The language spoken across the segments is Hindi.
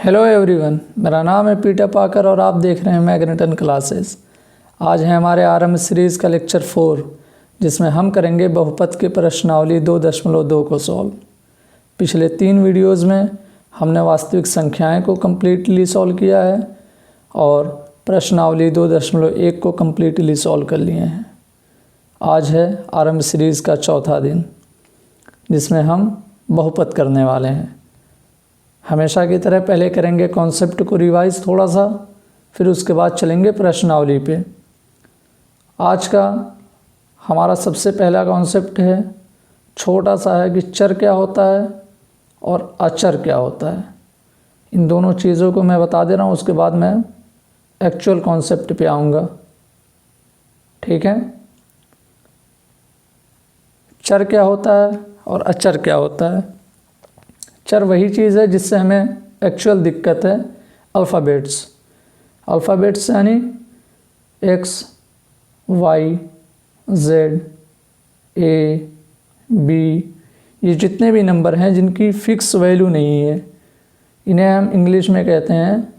हेलो एवरीवन, मेरा नाम है पीटर पाकर और आप देख रहे हैं मैग्नेटन क्लासेस। आज है हमारे आरंभ सीरीज़ का लेक्चर 4, जिसमें हम करेंगे बहुपद की प्रश्नावली 2.2 को सॉल्व। पिछले 3 वीडियोज़ में हमने वास्तविक संख्याएं को कम्प्लीटली सॉल्व किया है और प्रश्नावली 2.1 को कम्प्लीटली सॉल्व कर लिए हैं। आज है आरंभ सीरीज़ का चौथा दिन, जिसमें हम बहुपद करने वाले हैं। हमेशा की तरह पहले करेंगे कॉन्सेप्ट को रिवाइज थोड़ा सा, फिर उसके बाद चलेंगे प्रश्नावली पे। आज का हमारा सबसे पहला कॉन्सेप्ट है, छोटा सा है कि चर क्या होता है और अचर क्या होता है। इन दोनों चीज़ों को मैं बता दे रहा हूँ, उसके बाद मैं एक्चुअल कॉन्सेप्ट पे आऊँगा। ठीक है, चर क्या होता है और अचर क्या होता है। चर वही चीज़ है जिससे हमें एक्चुअल दिक्कत है, अल्फ़ाबेट्स यानी एक्स, वाई, जेड, ए, बी, ये जितने भी नंबर हैं जिनकी फ़िक्स वैल्यू नहीं है, इन्हें हम इंग्लिश में कहते हैं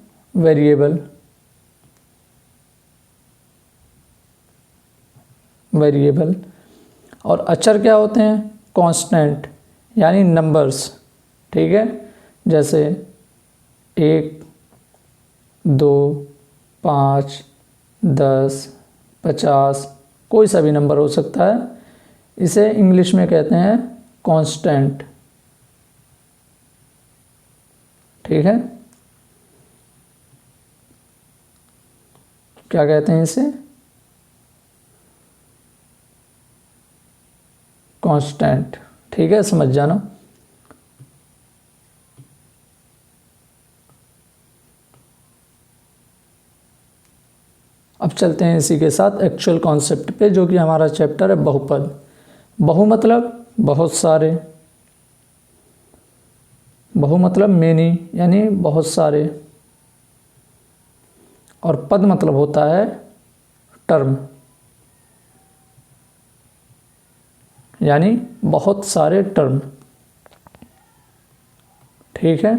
वेरिएबल। और अचर क्या होते हैं? कांस्टेंट यानी नंबर्स। ठीक है, जैसे 1, 2, 5, 10, 50, कोई सा भी नंबर हो सकता है। इसे इंग्लिश में कहते हैं कांस्टेंट। ठीक है, क्या कहते हैं इसे? कांस्टेंट। ठीक है, समझ जाना। अब चलते हैं इसी के साथ एक्चुअल कॉन्सेप्ट पे, जो कि हमारा चैप्टर है बहुपद। बहु मतलब बहुत सारे, बहु मतलब मेनी यानी बहुत सारे, और पद मतलब होता है टर्म यानी बहुत सारे टर्म। ठीक है,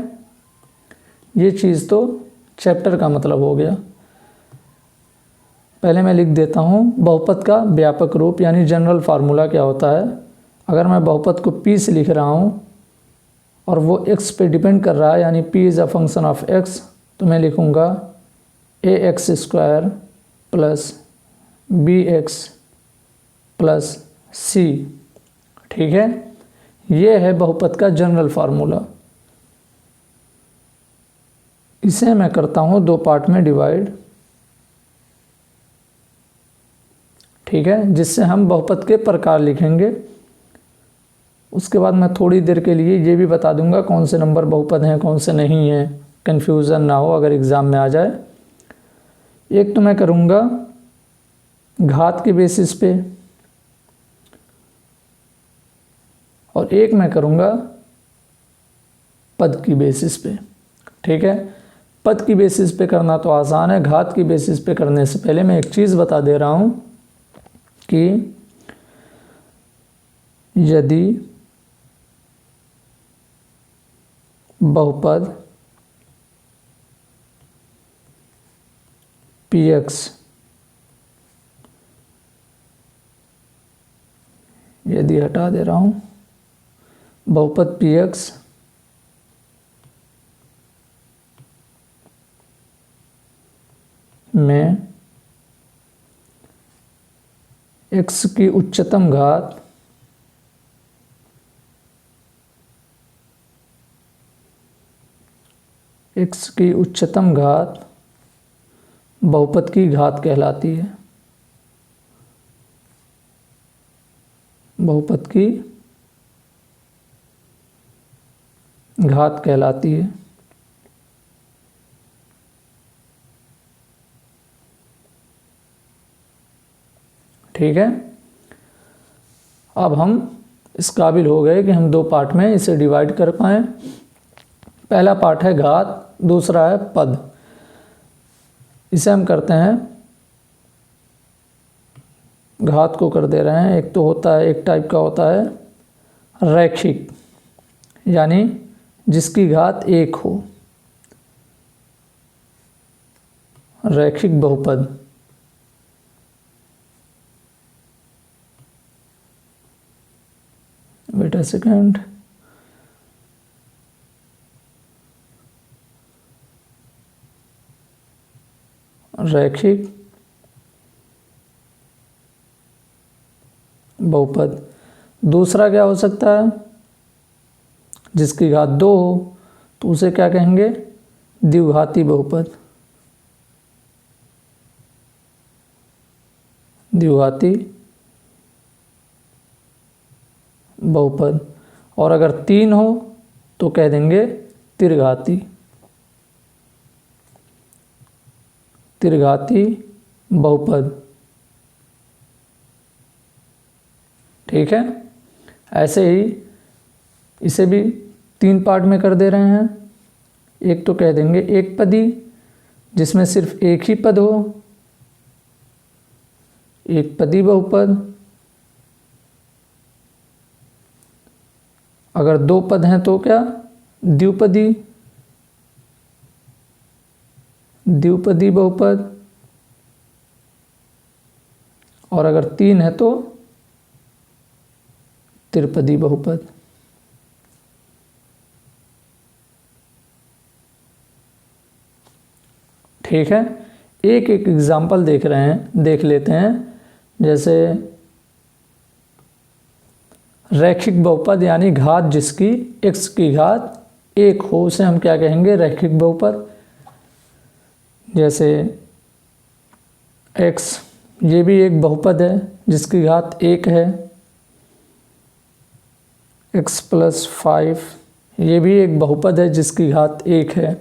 ये चीज़ तो चैप्टर का मतलब हो गया। पहले मैं लिख देता हूँ बहुपद का व्यापक रूप यानी जनरल फार्मूला क्या होता है। अगर मैं बहुपद को p से लिख रहा हूँ और वो x पे डिपेंड कर रहा है यानी p is a function of x, तो मैं लिखूँगा ax² plus bx plus c। ठीक है, ये है बहुपद का जनरल फार्मूला। इसे मैं करता हूँ 2 पार्ट में डिवाइड। ठीक है, जिससे हम बहुपद के प्रकार लिखेंगे। उसके बाद मैं थोड़ी देर के लिए ये भी बता दूंगा कौन से नंबर बहुपद हैं कौन से नहीं हैं, कन्फ्यूज़न ना हो अगर एग्ज़ाम में आ जाए। एक तो मैं करूँगा घात के बेसिस पे और एक मैं करूँगा पद की बेसिस पे। ठीक है, पद की बेसिस पे करना तो आसान है, घात की बेसिस पे करने से पहले मैं एक चीज़ बता दे रहा हूँ कि यदि बहुपद px, यदि हटा दे रहा हूँ, बहुपद px में x की उच्चतम घात बहुपद की घात कहलाती है। बहुपद की घात कहलाती है। ठीक है, अब हम इस काबिल हो गए कि हम 2 पार्ट में इसे डिवाइड कर पाएँ। पहला पार्ट है घात, दूसरा है पद। इसे हम करते हैं, घात को कर दे रहे हैं। एक तो होता है, एक टाइप का होता है रैखिक, यानी जिसकी घात 1 हो। रैखिक बहुपद। Wait a second. रैखिक बहुपद। दूसरा क्या हो सकता है, जिसकी घात 2 हो तो उसे क्या कहेंगे, द्विघाती बहुपद। द्विघाती बहुपद। और अगर 3 हो तो कह देंगे त्रिघाती। त्रिघाती बहुपद। ठीक है, ऐसे ही इसे भी 3 पार्ट में कर दे रहे हैं। एक तो कह देंगे एक पदी, जिसमें सिर्फ एक ही पद हो, एक पदी बहुपद। अगर 2 पद हैं तो क्या, द्विपदी। द्विपदी बहुपद। और अगर 3 है तो त्रिपदी बहुपद। ठीक है, एक एक एग्जाम्पल देख लेते हैं। जैसे रैखिक बहुपद यानी घात जिसकी x की घात 1 हो, उसे हम क्या कहेंगे, रैखिक बहुपद। जैसे x, ये भी एक बहुपद है जिसकी घात 1 है। x + 5, ये भी एक बहुपद है जिसकी घात 1 है।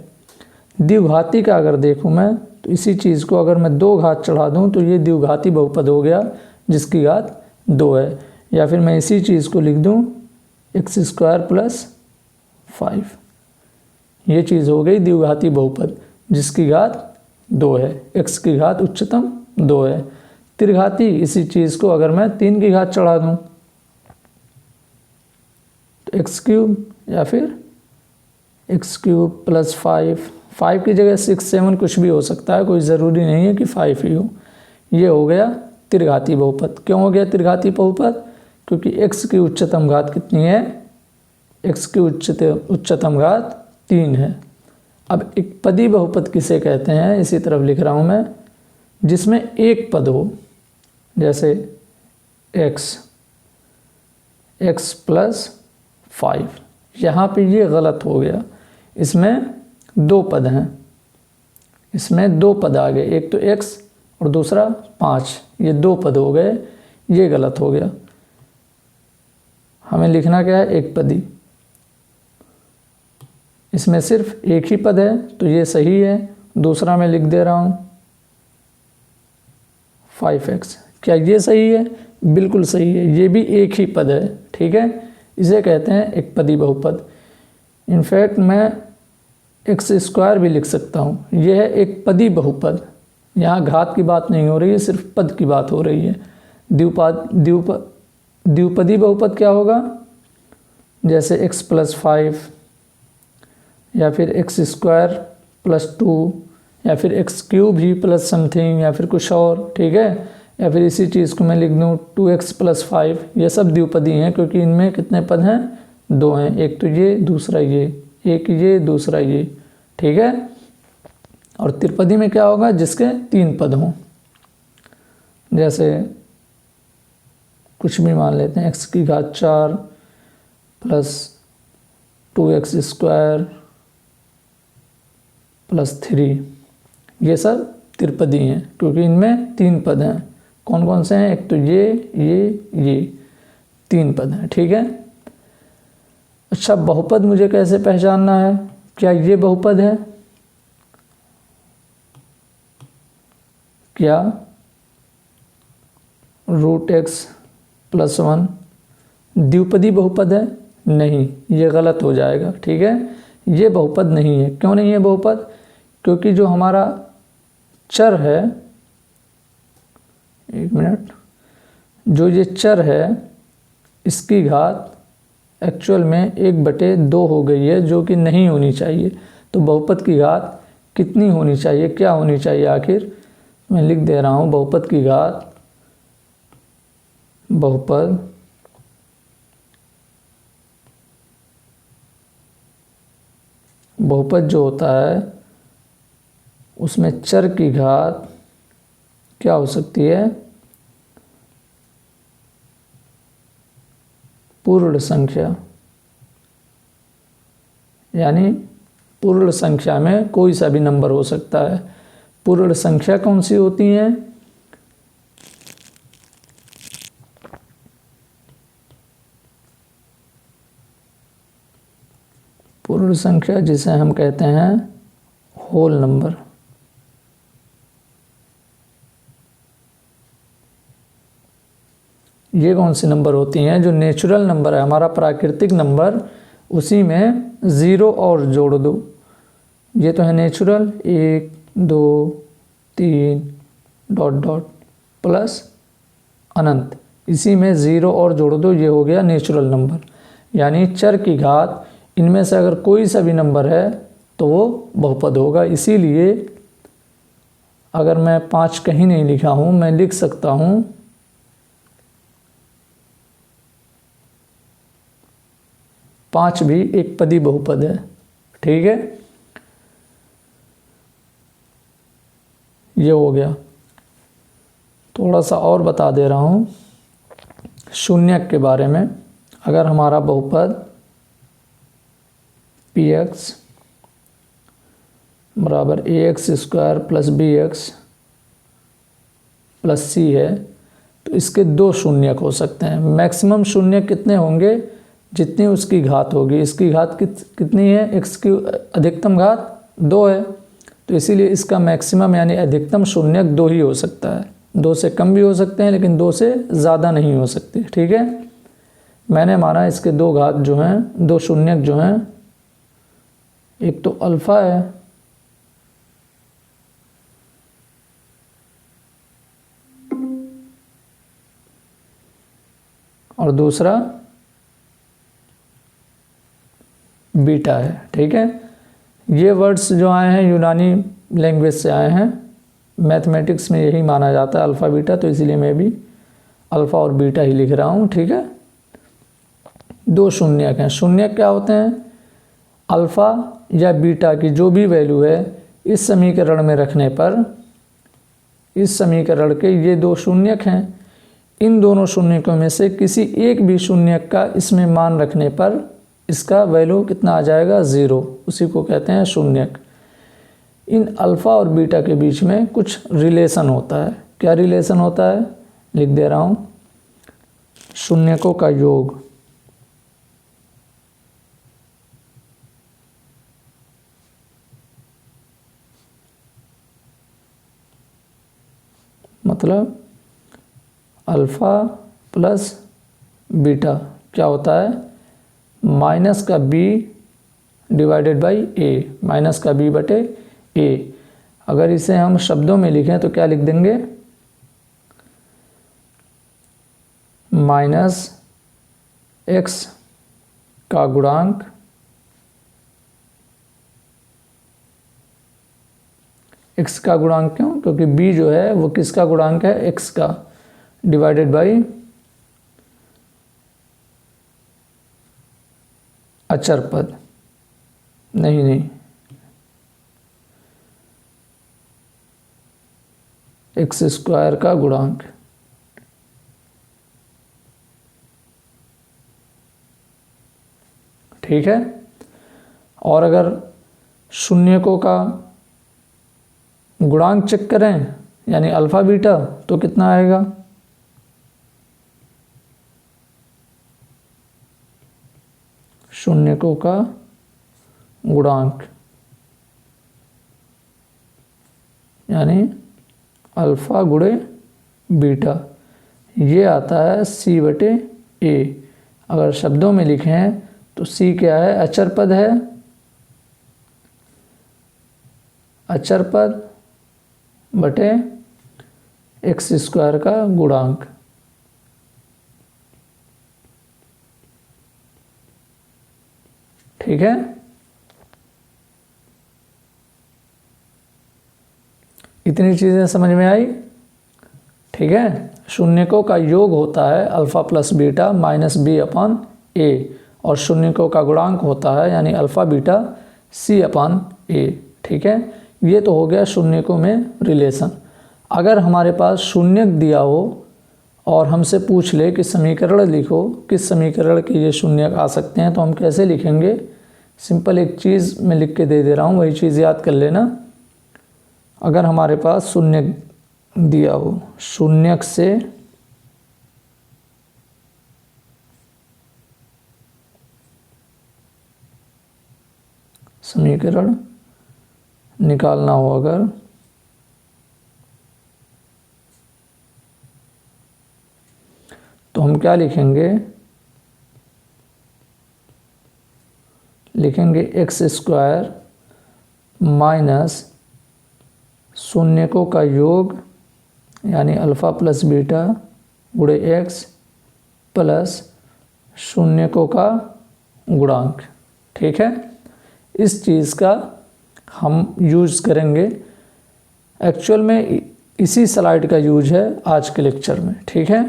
द्विघाती का अगर देखूं मैं, तो इसी चीज़ को अगर मैं 2 घात चढ़ा दूं तो ये द्विघाती बहुपद हो गया जिसकी घात 2 है। या फिर मैं इसी चीज़ को लिख दूं x² + 5, ये चीज़ हो गई द्विघाती बहुपद जिसकी घात 2 है, x की घात उच्चतम 2 है। त्रिघाती, इसी चीज़ को अगर मैं 3 की घात चढ़ा दूं तो x³ या फिर x³ + 5 की जगह 6, 7 कुछ भी हो सकता है, कोई ज़रूरी नहीं है कि 5 ही हो। ये हो गया त्रिघाती बहुपद। क्यों हो गया त्रिघाती बहुपद, क्योंकि x की उच्चतम घात कितनी है, x की उच्चतम घात 3 है। अब एक पदी बहुपद किसे कहते हैं, इसी तरफ लिख रहा हूँ मैं, जिसमें एक पद हो। जैसे x + 5, यहाँ पे ये गलत हो गया, इसमें 2 पद हैं, इसमें 2 पद आ गए, एक तो x और दूसरा 5, ये 2 पद हो गए, ये गलत हो गया। हमें लिखना क्या है, एक पदी। इसमें सिर्फ एक ही पद है तो ये सही है। दूसरा मैं लिख दे रहा हूँ 5x, क्या ये सही है, बिल्कुल सही है, ये भी एक ही पद है। ठीक है, इसे कहते हैं एक पदी बहुपद। इनफैक्ट मैं x² भी लिख सकता हूँ, यह है एक पदी बहुपद। यहाँ घात की बात नहीं हो रही है, सिर्फ पद की बात हो रही है। द्विपदी बहुपद क्या होगा, जैसे x + 5 या फिर x² + 2 या फिर x³ भी प्लस समथिंग या फिर कुछ और। ठीक है, या फिर इसी चीज़ को मैं लिख दूँ 2x + 5, ये सब द्विपदी हैं क्योंकि इनमें कितने पद हैं, 2 हैं, एक तो ये दूसरा ये, एक ये दूसरा ये। ठीक है, और त्रिपदी में क्या होगा, जिसके 3 पद हों। जैसे कुछ भी मान लेते हैं, x की घात 4 + 2x² + 3, ये सब त्रिपदी हैं क्योंकि इनमें 3 पद हैं। कौन कौन से हैं, एक तो ये 3 पद हैं। ठीक है, अच्छा बहुपद मुझे कैसे पहचानना है, क्या ये बहुपद है, क्या √x + 1 द्विपदी बहुपद है, नहीं, ये गलत हो जाएगा। ठीक है, ये बहुपद नहीं है। क्यों नहीं है बहुपद, क्योंकि जो हमारा चर है, एक मिनट, जो ये चर है इसकी घात एक्चुअल में 1/2 हो गई है, जो कि नहीं होनी चाहिए। तो बहुपद की घात कितनी होनी चाहिए, क्या होनी चाहिए आखिर। मैं लिख दे रहा हूँ बहुपद की घात, बहुपद बहुपद जो होता है उसमें चर की घात क्या हो सकती है, पूर्ण संख्या। यानी पूर्ण संख्या में कोई सा भी नंबर हो सकता है। पूर्ण संख्या कौन सी होती है, पूर्ण संख्या जिसे हम कहते हैं होल नंबर। ये कौन सी नंबर होती हैं, जो नेचुरल नंबर है हमारा प्राकृतिक नंबर, उसी में ज़ीरो और जोड़ दो। ये तो है नेचुरल, 1 2 3 डॉट डॉट प्लस अनंत, इसी में ज़ीरो और जोड़ दो, ये हो गया नेचुरल नंबर। यानी चर की घात इनमें से अगर कोई सा भी नंबर है तो वो बहुपद होगा। इसीलिए अगर मैं 5 कहीं नहीं लिखा हूँ, मैं लिख सकता हूँ 5 भी एक पदी बहुपद है। ठीक है, ये हो गया। थोड़ा सा और बता दे रहा हूँ शून्यक के बारे में। अगर हमारा बहुपद px बराबर ax² plus bx plus c है, तो इसके 2 शून्यक हो सकते हैं। मैक्सिमम शून्यक कितने होंगे, जितनी उसकी घात होगी। इसकी घात कितनी है, x की अधिकतम घात 2 है, तो इसीलिए इसका मैक्सिमम यानी अधिकतम शून्यक 2 ही हो सकता है। 2 से कम भी हो सकते हैं, लेकिन 2 से ज़्यादा नहीं हो सकती। ठीक है, मैंने माना इसके 2 घात जो हैं, 2 शून्यक जो हैं, एक तो अल्फ़ा है और दूसरा बीटा है। ठीक है, ये वर्ड्स जो आए हैं यूनानी लैंग्वेज से आए हैं। मैथमेटिक्स में यही माना जाता है अल्फ़ा बीटा, तो इसीलिए मैं भी अल्फ़ा और बीटा ही लिख रहा हूँ। ठीक है, 2 शून्यक हैं। शून्यक क्या होते हैं, अल्फ़ा या बीटा की जो भी वैल्यू है इस समीकरण में रखने पर, इस समीकरण के ये 2 शून्यक हैं। इन दोनों शून्यकों में से किसी एक भी शून्यक का इसमें मान रखने पर इसका वैल्यू कितना आ जाएगा, 0। उसी को कहते हैं शून्यक। इन अल्फ़ा और बीटा के बीच में कुछ रिलेशन होता है। क्या रिलेशन होता है, लिख दे रहा हूँ, शून्यकों का योग। मतलब अल्फ़ा प्लस बीटा क्या होता है, माइनस का b divided by a, minus का b बटे a। अगर इसे हम शब्दों में लिखें तो क्या लिख देंगे, माइनस x का गुणांक x का गुणांक क्यों, क्योंकि b जो है वो किसका गुणांक है, x का, डिवाइडेड बाई अचर पद, नहीं x² का गुणांक। ठीक है, और अगर शून्यकों का गुणांक चेक करें यानी अल्फ़ा बीटा, तो कितना आएगा, शून्यकों का गुणांक यानी अल्फ़ा गुणे बीटा, ये आता है c बटे a। अगर शब्दों में लिखें तो c क्या है, अचर पद है, अचर पद बटे x² का गुणांक। ठीक है, इतनी चीज़ें समझ में आई? ठीक है। शून्यकों का योग होता है alpha plus beta minus B upon A, और शून्यकों का गुणांक होता है यानी alpha beta C upon A. ठीक है, ये तो हो गया शून्यकों में रिलेशन। अगर हमारे पास शून्यक दिया हो और हमसे पूछ ले कि समीकरण लिखो, किस समीकरण के ये शून्यक आ सकते हैं, तो हम कैसे लिखेंगे? सिंपल एक चीज़ मैं लिख के दे रहा हूँ, वही चीज़ याद कर लेना। अगर हमारे पास शून्यक दिया हो, शून्यक से समीकरण निकालना हो अगर, तो हम क्या लिखेंगे? लिखेंगे एक्स स्क्वायर माइनस शून्यकों का योग यानी अल्फ़ा प्लस बीटा गुणे एक्स प्लस शून्यकों का गुणांक। ठीक है, इस चीज़ का हम यूज़ करेंगे। एक्चुअल में इसी स्लाइड का यूज है आज के लेक्चर में। ठीक है,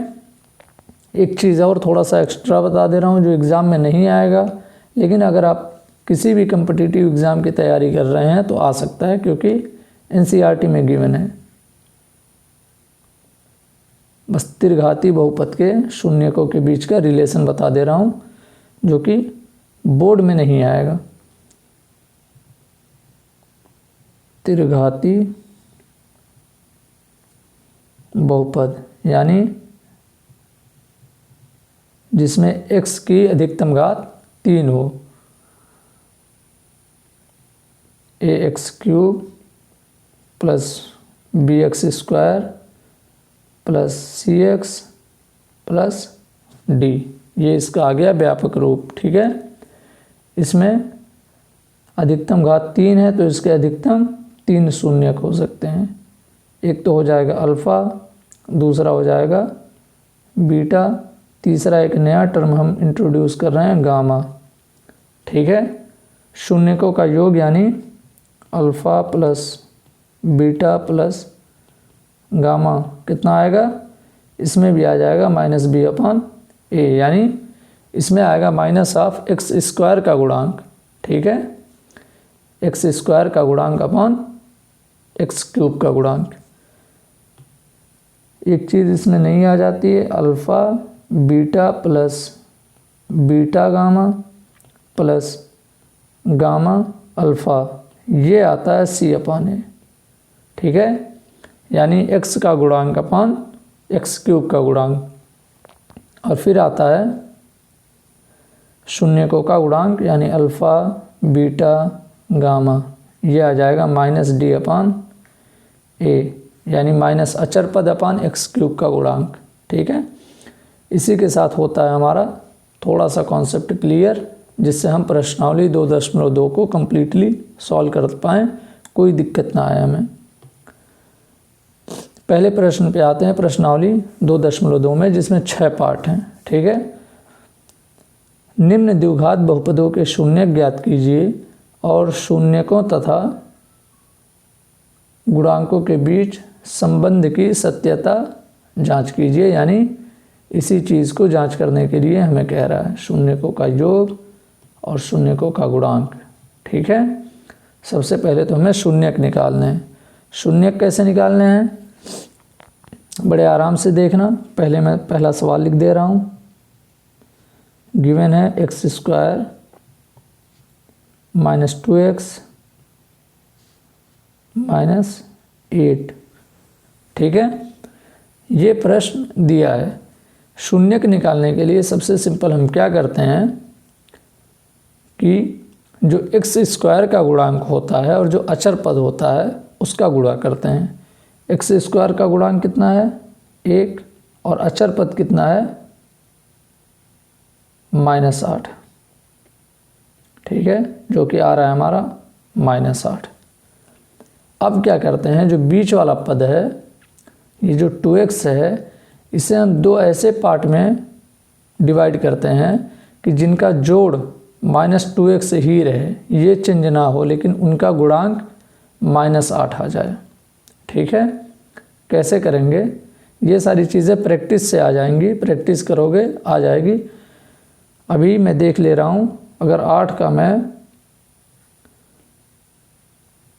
एक चीज़ और थोड़ा सा एक्स्ट्रा बता दे रहा हूँ जो एग्ज़ाम में नहीं आएगा, लेकिन अगर आप किसी भी कम्पिटिटिव एग्ज़ाम की तैयारी कर रहे हैं तो आ सकता है, क्योंकि एनसीईआरटी में गिवन है। बस त्रिघाती बहुपद के शून्यकों के बीच का रिलेशन बता दे रहा हूँ, जो कि बोर्ड में नहीं आएगा। त्रिघाती बहुपद यानी जिसमें x की अधिकतम घात 3 हो, ax cube plus bx square plus cx plus d, ये इसका आ गया व्यापक रूप। ठीक है, इसमें अधिकतम घात 3 है तो इसके अधिकतम 3 शून्यक हो सकते हैं। एक तो हो जाएगा अल्फ़ा, दूसरा हो जाएगा बीटा, तीसरा एक नया टर्म हम इंट्रोड्यूस कर रहे हैं गामा। ठीक है, शून्यकों का योग यानी alpha plus beta plus gamma कितना आएगा? इसमें भी आ जाएगा माइनस बी अपॉन ए, यानी इसमें आएगा माइनस ऑफ एक्स स्क्वायर का गुणांक। ठीक है, एक्स स्क्वायर का गुणांक अपॉन एक्स क्यूब का गुणांक। एक चीज़ इसमें नहीं आ जाती है, alpha beta plus beta gamma plus gamma alpha, ये आता है सी अपॉन ए। ठीक है, यानी एक्स का गुणांक अपॉन एक्स क्यूब का गुणांक, और फिर आता है शून्यकों का गुणांक यानी अल्फ़ा बीटा गामा, ये आ जाएगा माइनस डी अपॉन ए, यानी माइनस अचर पद अपॉन एक्स क्यूब का गुणांक। ठीक है, इसी के साथ होता है हमारा थोड़ा सा कॉन्सेप्ट क्लियर, जिससे हम प्रश्नावली 2.2 को कम्प्लीटली सॉल्व कर पाएँ, कोई दिक्कत ना आए हमें। पहले प्रश्न पे आते हैं प्रश्नावली 2.2 में, जिसमें 6 पार्ट हैं। ठीक है, निम्न द्विघात बहुपदों के शून्यक ज्ञात कीजिए और शून्यकों तथा गुणांकों के बीच संबंध की सत्यता जांच कीजिए। यानी इसी चीज़ को जांच करने के लिए हमें कह रहा है, शून्यकों का योग और शून्यकों का गुणांक। ठीक है, सबसे पहले तो हमें शून्यक निकालने हैं। शून्यक कैसे निकालने हैं, बड़े आराम से देखना। पहले मैं पहला सवाल लिख दे रहा हूँ। गिवन है x square minus 2x minus 8। ठीक है, ये प्रश्न दिया है। शून्यक निकालने के लिए सबसे सिंपल हम क्या करते हैं कि जो एक्स स्क्वायर का गुणांक होता है और जो अचर पद होता है उसका गुणा करते हैं। एक्स स्क्वायर का गुणांक कितना है? 1, और अचर पद कितना है? -8। ठीक है, जो कि आ रहा है हमारा -8। अब क्या करते हैं, जो बीच वाला पद है, ये जो 2x है, इसे हम दो ऐसे पार्ट में डिवाइड करते हैं कि जिनका जोड़ -2x ही रहे, ये चेंज ना हो, लेकिन उनका गुणांक -8 आ जाए। ठीक ठीक है। कैसे करेंगे, ये सारी चीज़ें प्रैक्टिस से आ जाएंगी, प्रैक्टिस करोगे आ जाएगी। अभी मैं देख ले रहा हूँ, अगर 8 का मैं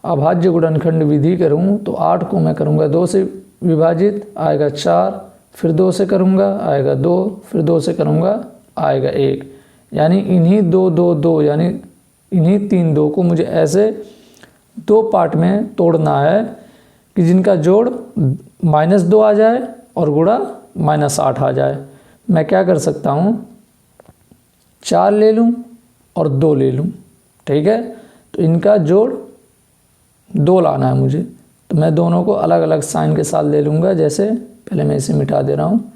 अभाज्य गुणनखंड विधि करूँ तो 8 को मैं करूँगा 2 से विभाजित, आएगा 4, फिर 2 से करूँगा आएगा 2, फिर 2 से करूँगा आएगा 1। यानी इन्हीं 2 2 2 यानी इन्हीं 3 2 को मुझे ऐसे 2 पार्ट में तोड़ना है कि जिनका जोड़ -2 आ जाए और गुणा -8 आ जाए। मैं क्या कर सकता हूँ, 4 ले लूँ और 2 ले लूँ, ठीक है। तो इनका जोड़ 2 लाना है मुझे, तो मैं दोनों को अलग अलग साइन के साथ ले लूँगा। जैसे पहले मैं इसे मिटा दे रहा हूँ,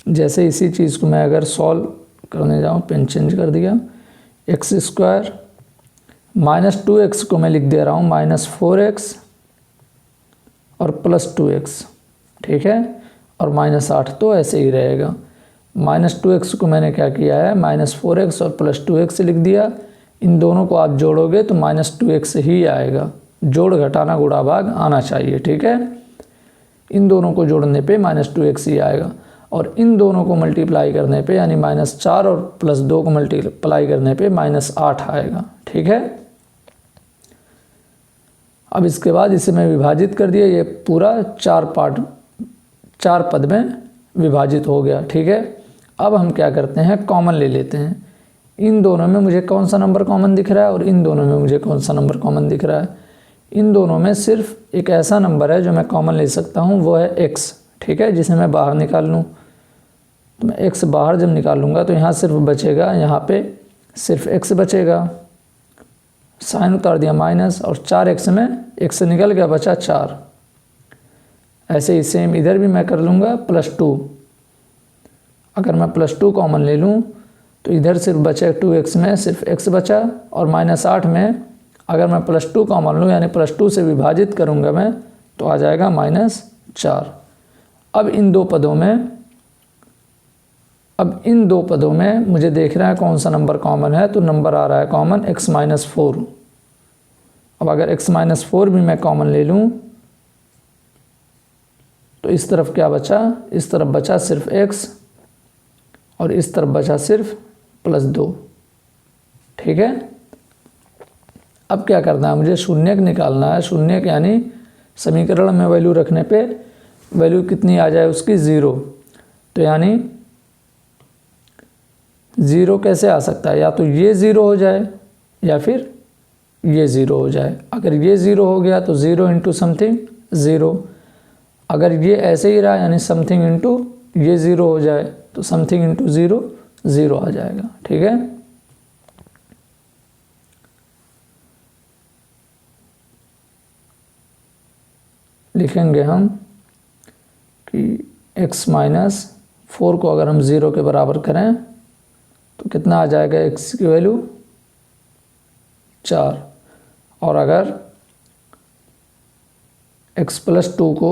जैसे इसी चीज़ को मैं अगर सॉल्व करने जाऊँ, पेन चेंज कर दिया, x² -2x को मैं लिख दे रहा हूँ -4x और +2x, ठीक है। और -8 तो ऐसे ही रहेगा। -2x को मैंने क्या किया है, -4x और +2x लिख दिया। इन दोनों को आप जोड़ोगे तो -2x ही आएगा। जोड़ घटाना गुणा भाग आना चाहिए, ठीक है। इन दोनों को जोड़ने पे -2x ही आएगा, और इन दोनों को मल्टीप्लाई करने पे यानी -4 और +2 को मल्टीप्लाई करने पे -8 आएगा, ठीक है। अब इसके बाद इसे मैं विभाजित कर दिया, ये पूरा 4 पद में विभाजित हो गया, ठीक है। अब हम क्या करते हैं, कॉमन ले लेते हैं। इन दोनों में मुझे कौन सा नंबर कॉमन दिख रहा है और इन दोनों में मुझे कौन सा नंबर कॉमन दिख रहा है। इन दोनों में सिर्फ एक ऐसा नंबर है जो मैं कॉमन ले सकता हूँ, वो है x, ठीक है, जिसे मैं बाहर निकाल लूँ। तो मैं x बाहर जब निकालूंगा तो यहाँ सिर्फ बचेगा, यहाँ पे सिर्फ x बचेगा। साइन उतार दिया माइनस, और 4x में x निकल गया, बचा 4। ऐसे ही सेम इधर भी मैं कर लूँगा +2। अगर मैं +2 कॉमन ले लूँ तो इधर सिर्फ बचे 2x में सिर्फ x बचा, और -8 में अगर मैं +2 कॉमन लूँ यानी +2 से विभाजित करूँगा मैं तो आ जाएगा -4। अब इन दो पदों में मुझे देख रहा है कौन सा नंबर कॉमन है, तो नंबर आ रहा है कॉमन x-4। अब अगर x-4 भी मैं कॉमन ले लूँ तो इस तरफ क्या बचा, इस तरफ बचा सिर्फ x और इस तरफ बचा सिर्फ +2, ठीक है। अब क्या करना है, मुझे शून्यक निकालना है। शून्यक यानी समीकरण में वैल्यू रखने पे वैल्यू कितनी आ जाए उसकी, 0। तो यानी 0 कैसे आ सकता है, या तो ये 0 हो जाए या फिर ये 0 हो जाए। अगर ये 0 हो गया तो 0 इंटू समथिंग 0। अगर ये ऐसे ही रहा यानी समथिंग इंटू ये 0 हो जाए तो समथिंग इंटू 0 0 आ जाएगा, ठीक है। लिखेंगे हम कि x-4 को अगर हम 0 के बराबर करें तो कितना आ जाएगा, x की वैल्यू 4। और अगर x+2 को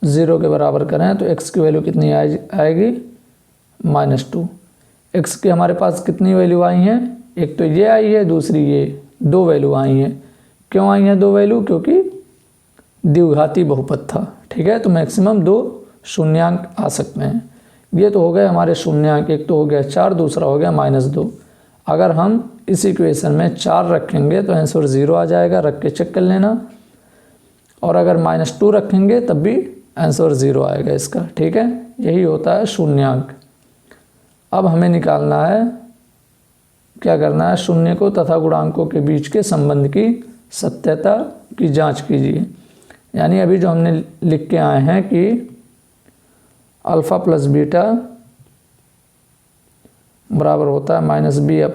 0 के बराबर करें तो x की वैल्यू कितनी आएगी, -2। x की हमारे पास कितनी वैल्यू आई हैं, एक तो ये आई है, दूसरी ये, 2 वैल्यू आई हैं। क्यों आई हैं 2 वैल्यू, क्योंकि द्विघाती बहुपद था, ठीक है। तो मैक्सिमम 2 शून्यांक आ सकते हैं। ये तो हो गए हमारे शून्यांक, एक तो हो गया 4, दूसरा हो गया -2। अगर हम इस इक्वेशन में 4 रखेंगे तो आंसर 0 आ जाएगा, रख के चेक कर लेना। और अगर -2 रखेंगे तब भी आंसर 0 आएगा इसका, ठीक है। यही होता है शून्यांक। अब हमें निकालना है, क्या करना है, शून्यकों तथा गुणांकों के बीच के संबंध की सत्यता की जांच कीजिए। यानी अभी जो हमने लिख के आए हैं कि अल्फ़ा प्लस बीटा बराबर होता है -b/a।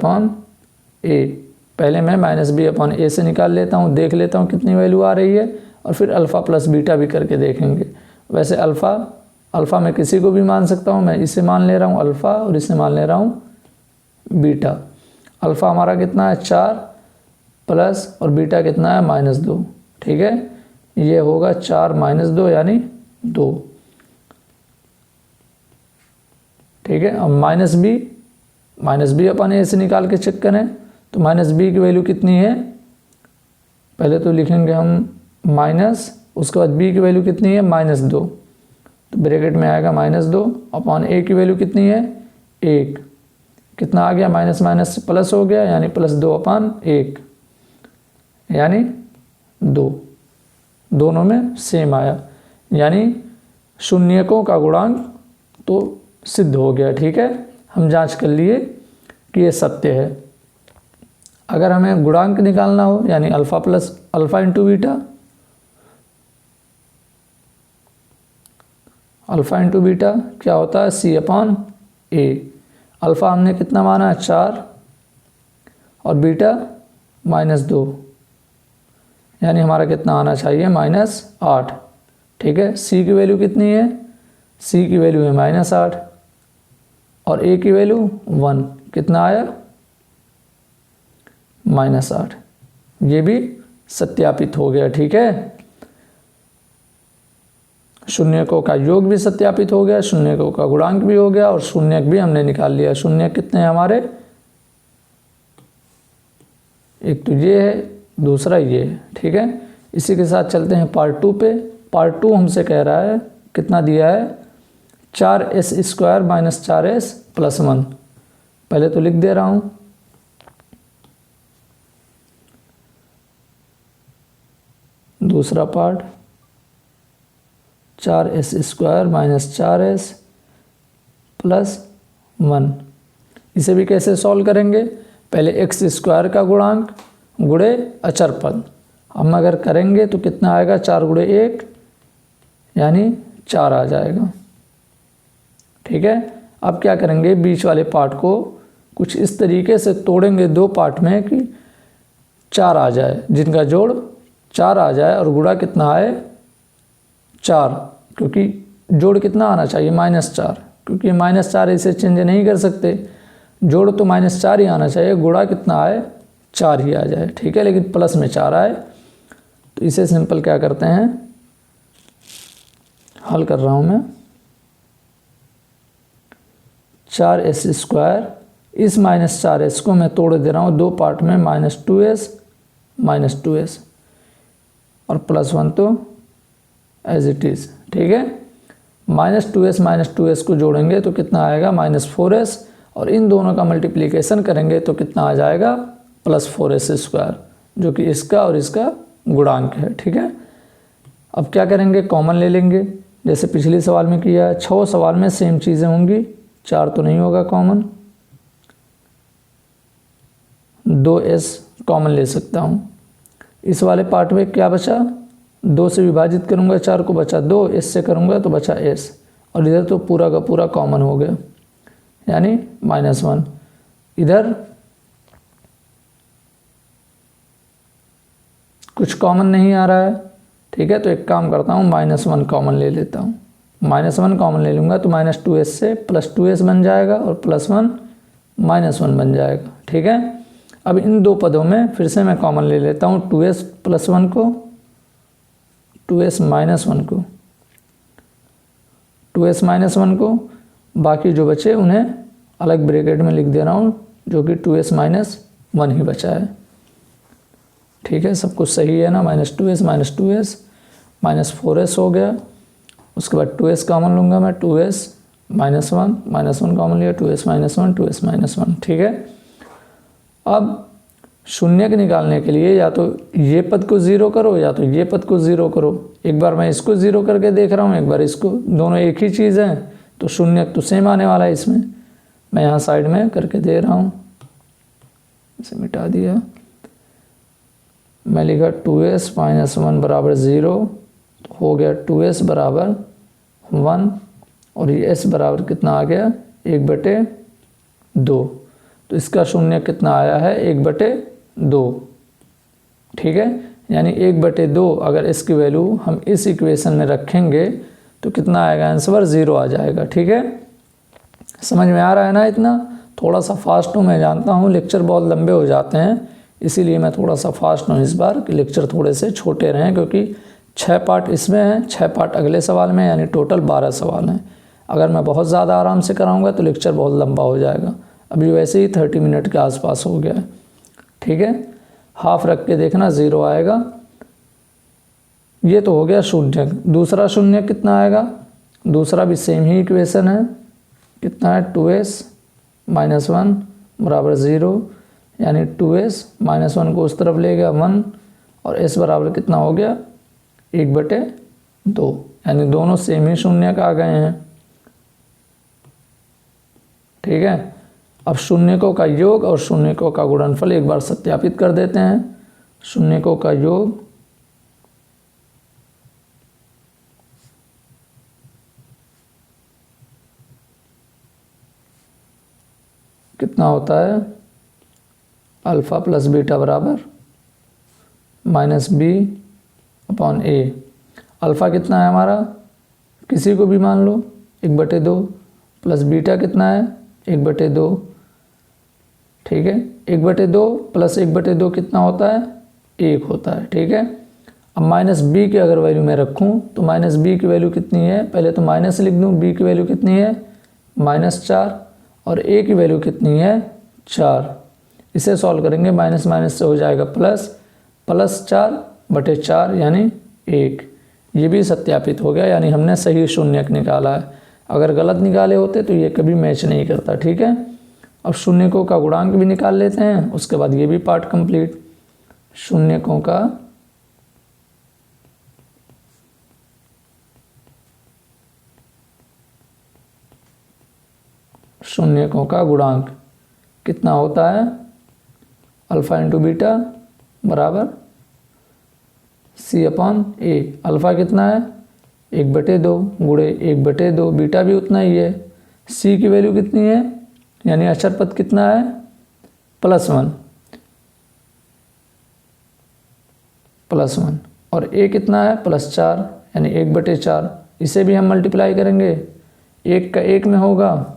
पहले मैं -b/a से निकाल लेता हूँ, देख लेता हूँ कितनी वैल्यू आ रही है, और फिर अल्फ़ा प्लस बीटा भी करके देखेंगे। वैसे अल्फ़ा मैं किसी को भी मान सकता हूँ, मैं इसे मान ले रहा हूँ अल्फ़ा और इसे मान ले रहा हूँ बीटा। अल्फ़ा हमारा कितना है 4 प्लस, और बीटा कितना है -2, ठीक है। ये होगा 4 - 2 यानी 2, ठीक है। अब -b माइनस बी अपन ए से निकाल के चेक करें तो माइनस बी की वैल्यू कितनी है, पहले तो लिखेंगे हम माइनस, उसके बाद बी की वैल्यू कितनी है -2, तो ब्रैकेट में आएगा -2 अपॉन ए की वैल्यू कितनी है 1, कितना आ गया माइनस माइनस प्लस हो गया यानी +2 अपॉन 1 यानी 2, दोनों में सेम आया यानी शून्यकों का गुणांक तो सिद्ध हो गया। ठीक है, हम जांच कर लिए कि ये सत्य है। अगर हमें गुणांक निकालना हो यानी alpha plus alpha into beta, alpha into beta क्या होता है C अपॉन A। अल्फ़ा हमने कितना माना है 4 और बीटा -2 यानी हमारा कितना आना चाहिए -8। ठीक है, C की वैल्यू कितनी है, C की वैल्यू है -8 और A की वैल्यू 1, कितना आया -8। ये भी सत्यापित हो गया। ठीक है, शून्यकों का योग भी सत्यापित हो गया, शून्यकों का गुणांक भी हो गया और शून्यक भी हमने निकाल लिया। शून्यक कितने हैं हमारे, एक तो ये है, दूसरा ये है। ठीक है, इसी के साथ चलते हैं पार्ट 2 पे। पार्ट 2 हमसे कह रहा है कितना दिया है 4s² - 4s + 1। पहले तो लिख दे रहा हूँ, दूसरा पार्ट 4s² - 4s + 1। इसे भी कैसे सॉल्व करेंगे, पहले x² का गुणांक गुणे अचर पद हम अगर करेंगे तो कितना आएगा 4 × 1 यानी 4 आ जाएगा। ठीक है, अब क्या करेंगे, बीच वाले पार्ट को कुछ इस तरीके से तोड़ेंगे 2 पार्ट में कि 4 आ जाए, जिनका जोड़ 4 आ जाए और गुणा कितना आए 4, क्योंकि जोड़ कितना आना चाहिए -4, क्योंकि -4 इसे चेंज नहीं कर सकते, जोड़ तो -4 ही आना चाहिए, गुणा कितना आए 4 ही आ जाए। ठीक है, लेकिन प्लस में 4 आए तो इसे सिंपल क्या करते हैं, हल कर रहा हूँ मैं। 4s² इस -4s को मैं तोड़ दे रहा हूँ 2 पार्ट में, -2s और +1 तो एज इट इज़। ठीक है, -2s को जोड़ेंगे तो कितना आएगा -4s और इन दोनों का मल्टीप्लिकेशन करेंगे तो कितना आ जाएगा +4s², जो कि इसका और इसका गुणांक है। ठीक है, अब क्या करेंगे, कॉमन ले लेंगे जैसे पिछले सवाल में किया है। 6 सवाल में सेम चीज़ें होंगी, 4 तो नहीं होगा कॉमन, 2s कॉमन ले सकता हूँ। इस वाले पार्ट में क्या बचा, 2 से विभाजित करूँगा 4 को, बचा 2, s से करूँगा तो बचा s और इधर तो पूरा का पूरा कॉमन हो गया यानी -1। इधर कुछ कॉमन नहीं आ रहा है। ठीक है, तो एक काम करता हूँ -1 कॉमन ले लेता हूँ, -1 कॉमन ले लूँगा तो -2s से +2s बन जाएगा और +1 -1 बन जाएगा। ठीक है, अब इन 2 पदों में फिर से मैं कॉमन ले लेता हूँ 2s + 1 को, 2s - 1 को, 2s - 1 को, बाकी जो बचे उन्हें अलग ब्रैकेट में लिख दे रहा हूँ, जो कि 2s - 1 ही बचा है। ठीक है, सब कुछ सही है ना, -2s -4s हो गया, उसके बाद 2s कॉमन लूँगा मैं, 2s - 1 कॉमन लिया, 2s - 1 2s - 1। ठीक है, अब शून्यक निकालने के लिए या तो ये पद को 0 करो या तो ये पद को 0 करो। एक बार मैं इसको 0 करके देख रहा हूँ, एक बार इसको, दोनों एक ही चीज़ है तो शून्यक तो सेम आने वाला है इसमें। मैं यहाँ साइड में करके दे रहा हूँ, इसे मिटा दिया, मैं लिखा 2s - 1 = 0, तो हो गया 2s = 1 और ये s बराबर कितना आ गया 1/2, तो इसका शून्य कितना आया है 1/2। ठीक है, यानी 1/2 अगर इसकी वैल्यू हम इस इक्वेशन में रखेंगे तो कितना आएगा, आंसर 0 आ जाएगा। ठीक है, समझ में आ रहा है ना। इतना थोड़ा सा फास्ट हूँ, मैं जानता हूँ लेक्चर बहुत लंबे हो जाते हैं, इसीलिए मैं थोड़ा सा फास्ट हूँ इस बार कि लेक्चर थोड़े से छोटे रहें, क्योंकि 6 पार्ट इसमें हैं, 6 पार्ट अगले सवाल में, यानी टोटल 12 सवाल हैं। अगर मैं बहुत ज़्यादा आराम से कराऊंगा तो लेक्चर बहुत लंबा हो जाएगा। अभी वैसे ही 30 मिनट के आसपास हो गया है। ठीक है, हाफ रख के देखना 0 आएगा। ये तो हो गया शून्य। दूसरा शून्य कितना आएगा? दूसरा भी सेम ही इक्वेशन है, कितना है 2s माइनस 1 बराबर 0, यानी 2s माइनस 1 को उस तरफ ले गया 1 और s बराबर कितना हो गया 1/2, यानी दोनों सेम ही शून्य आ गए हैं। ठीक है, अब शून्यकों का योग और शून्यकों का गुणनफल एक बार सत्यापित कर देते हैं। शून्यकों का योग कितना होता है? अल्फ़ा प्लस बीटा बराबर -b/a। अल्फ़ा कितना है हमारा? किसी को भी मान लो 1/2, प्लस बीटा कितना है 1/2। ठीक है, 1/2 प्लस 1/2 कितना होता है? 1 होता है। ठीक है, अब -b की अगर वैल्यू मैं रखूं तो -b की वैल्यू कितनी है? पहले तो माइनस लिख दूं, b की वैल्यू कितनी है -4 और a की वैल्यू कितनी है 4। इसे सॉल्व करेंगे, माइनस माइनस से हो जाएगा प्लस, प्लस 4/4 यानी 1। ये भी सत्यापित हो गया, यानी हमने सही शून्यक निकाला है। अगर गलत निकाले होते तो ये कभी मैच नहीं करता। ठीक है, अब शून्यकों का गुणांक भी निकाल लेते हैं, उसके बाद ये भी पार्ट कंप्लीट। शून्यकों का गुणांक कितना होता है? अल्फ़ा इंटू बीटा बराबर c/a। अल्फ़ा कितना है 1/2 गुणे 1/2, बीटा भी उतना ही है। c की वैल्यू कितनी है, यानी अक्षर पद कितना है +1 और a कितना है +4 यानी 1/4। इसे भी हम मल्टीप्लाई करेंगे, 1 का 1 में होगा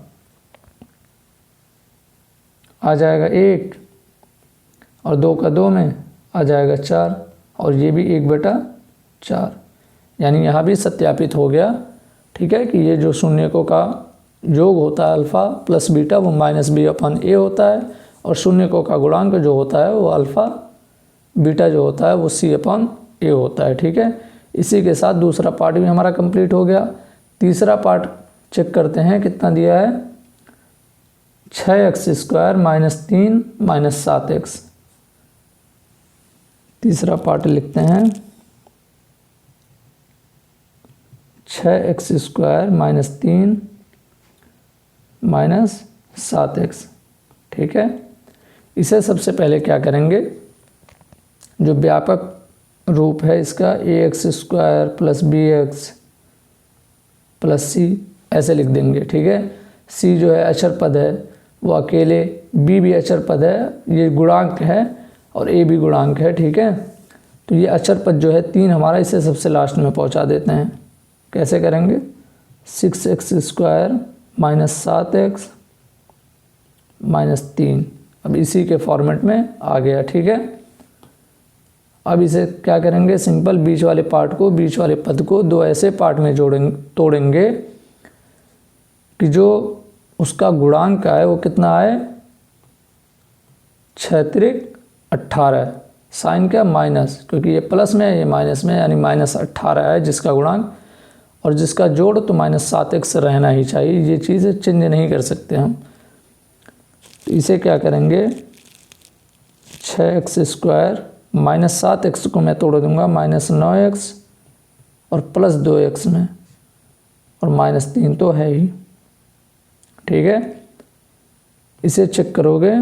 आ जाएगा 1 और 2 का 2 में आ जाएगा 4 और ये भी 1/4, यानी यहाँ भी सत्यापित हो गया। ठीक है, कि ये जो शून्यकों का योग होता है अल्फ़ा प्लस बीटा वो -b/a होता है और शून्यकों का गुणांक जो होता है वो अल्फ़ा बीटा जो होता है वो c/a होता है। ठीक है, इसी के साथ दूसरा पार्ट भी हमारा कंप्लीट हो गया। तीसरा पार्ट चेक करते हैं कितना दिया है, 6x² -3 -7x। तीसरा पार्ट लिखते हैं 6x² -3 -7x। ठीक है, इसे सबसे पहले क्या करेंगे, जो व्यापक रूप है इसका ax² + bx + c ऐसे लिख देंगे। ठीक है, c जो है अक्षर पद है वो अकेले, b भी अक्षर पद है, ये गुणांक है और a भी गुणांक है। ठीक है, तो ये अक्षर पद जो है 3 हमारा, इसे सबसे लास्ट में पहुंचा देते हैं। कैसे करेंगे, 6x² -7x -3 अब इसी के फॉर्मेट में आ गया। ठीक है, अब इसे क्या करेंगे, सिंपल बीच वाले पार्ट को, बीच वाले पद को 2 ऐसे पार्ट में तोड़ेंगे कि जो उसका गुणांक है वो कितना आए 6×18, साइन क्या माइनस, क्योंकि ये प्लस में है ये माइनस में, यानी -18 है जिसका गुणांक, और जिसका जोड़ तो -7x रहना ही चाहिए। ये चीज़ चेंज नहीं कर सकते हम। तो इसे क्या करेंगे, 6x² -7x को मैं तोड़ दूंगा -9x और +2x में, और -3 तो है ही। ठीक है, इसे चेक करोगे,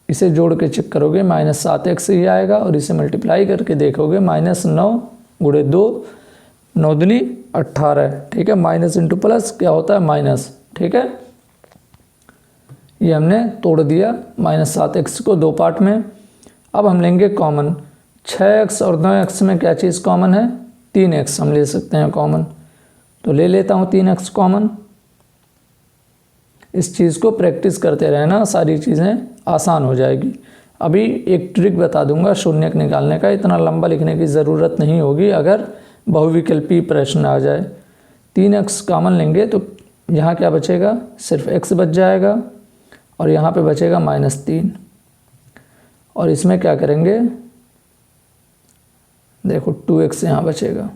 इसे जोड़ के चेक करोगे -7x ही आएगा, और इसे मल्टीप्लाई करके देखोगे -9 × 2 9 दूनी 18। ठीक है, माइनस इंटू प्लस क्या होता है माइनस। ठीक है, ये हमने तोड़ दिया -7x को 2 पार्ट में। अब हम लेंगे कॉमन, 6x और 9x में क्या चीज़ कॉमन है, 3x हम ले सकते हैं कॉमन, तो ले लेता हूँ 3x कॉमन। इस चीज़ को प्रैक्टिस करते रहना, सारी चीज़ें आसान हो जाएगी। अभी एक ट्रिक बता दूंगा शून्यक निकालने का, इतना लंबा लिखने की ज़रूरत नहीं होगी अगर बहुविकल्पी प्रश्न आ जाए। 3x कॉमन लेंगे तो यहाँ क्या बचेगा, सिर्फ x बच जाएगा और यहाँ पे बचेगा -3। और इसमें क्या करेंगे, देखो 2x यहाँ बचेगा,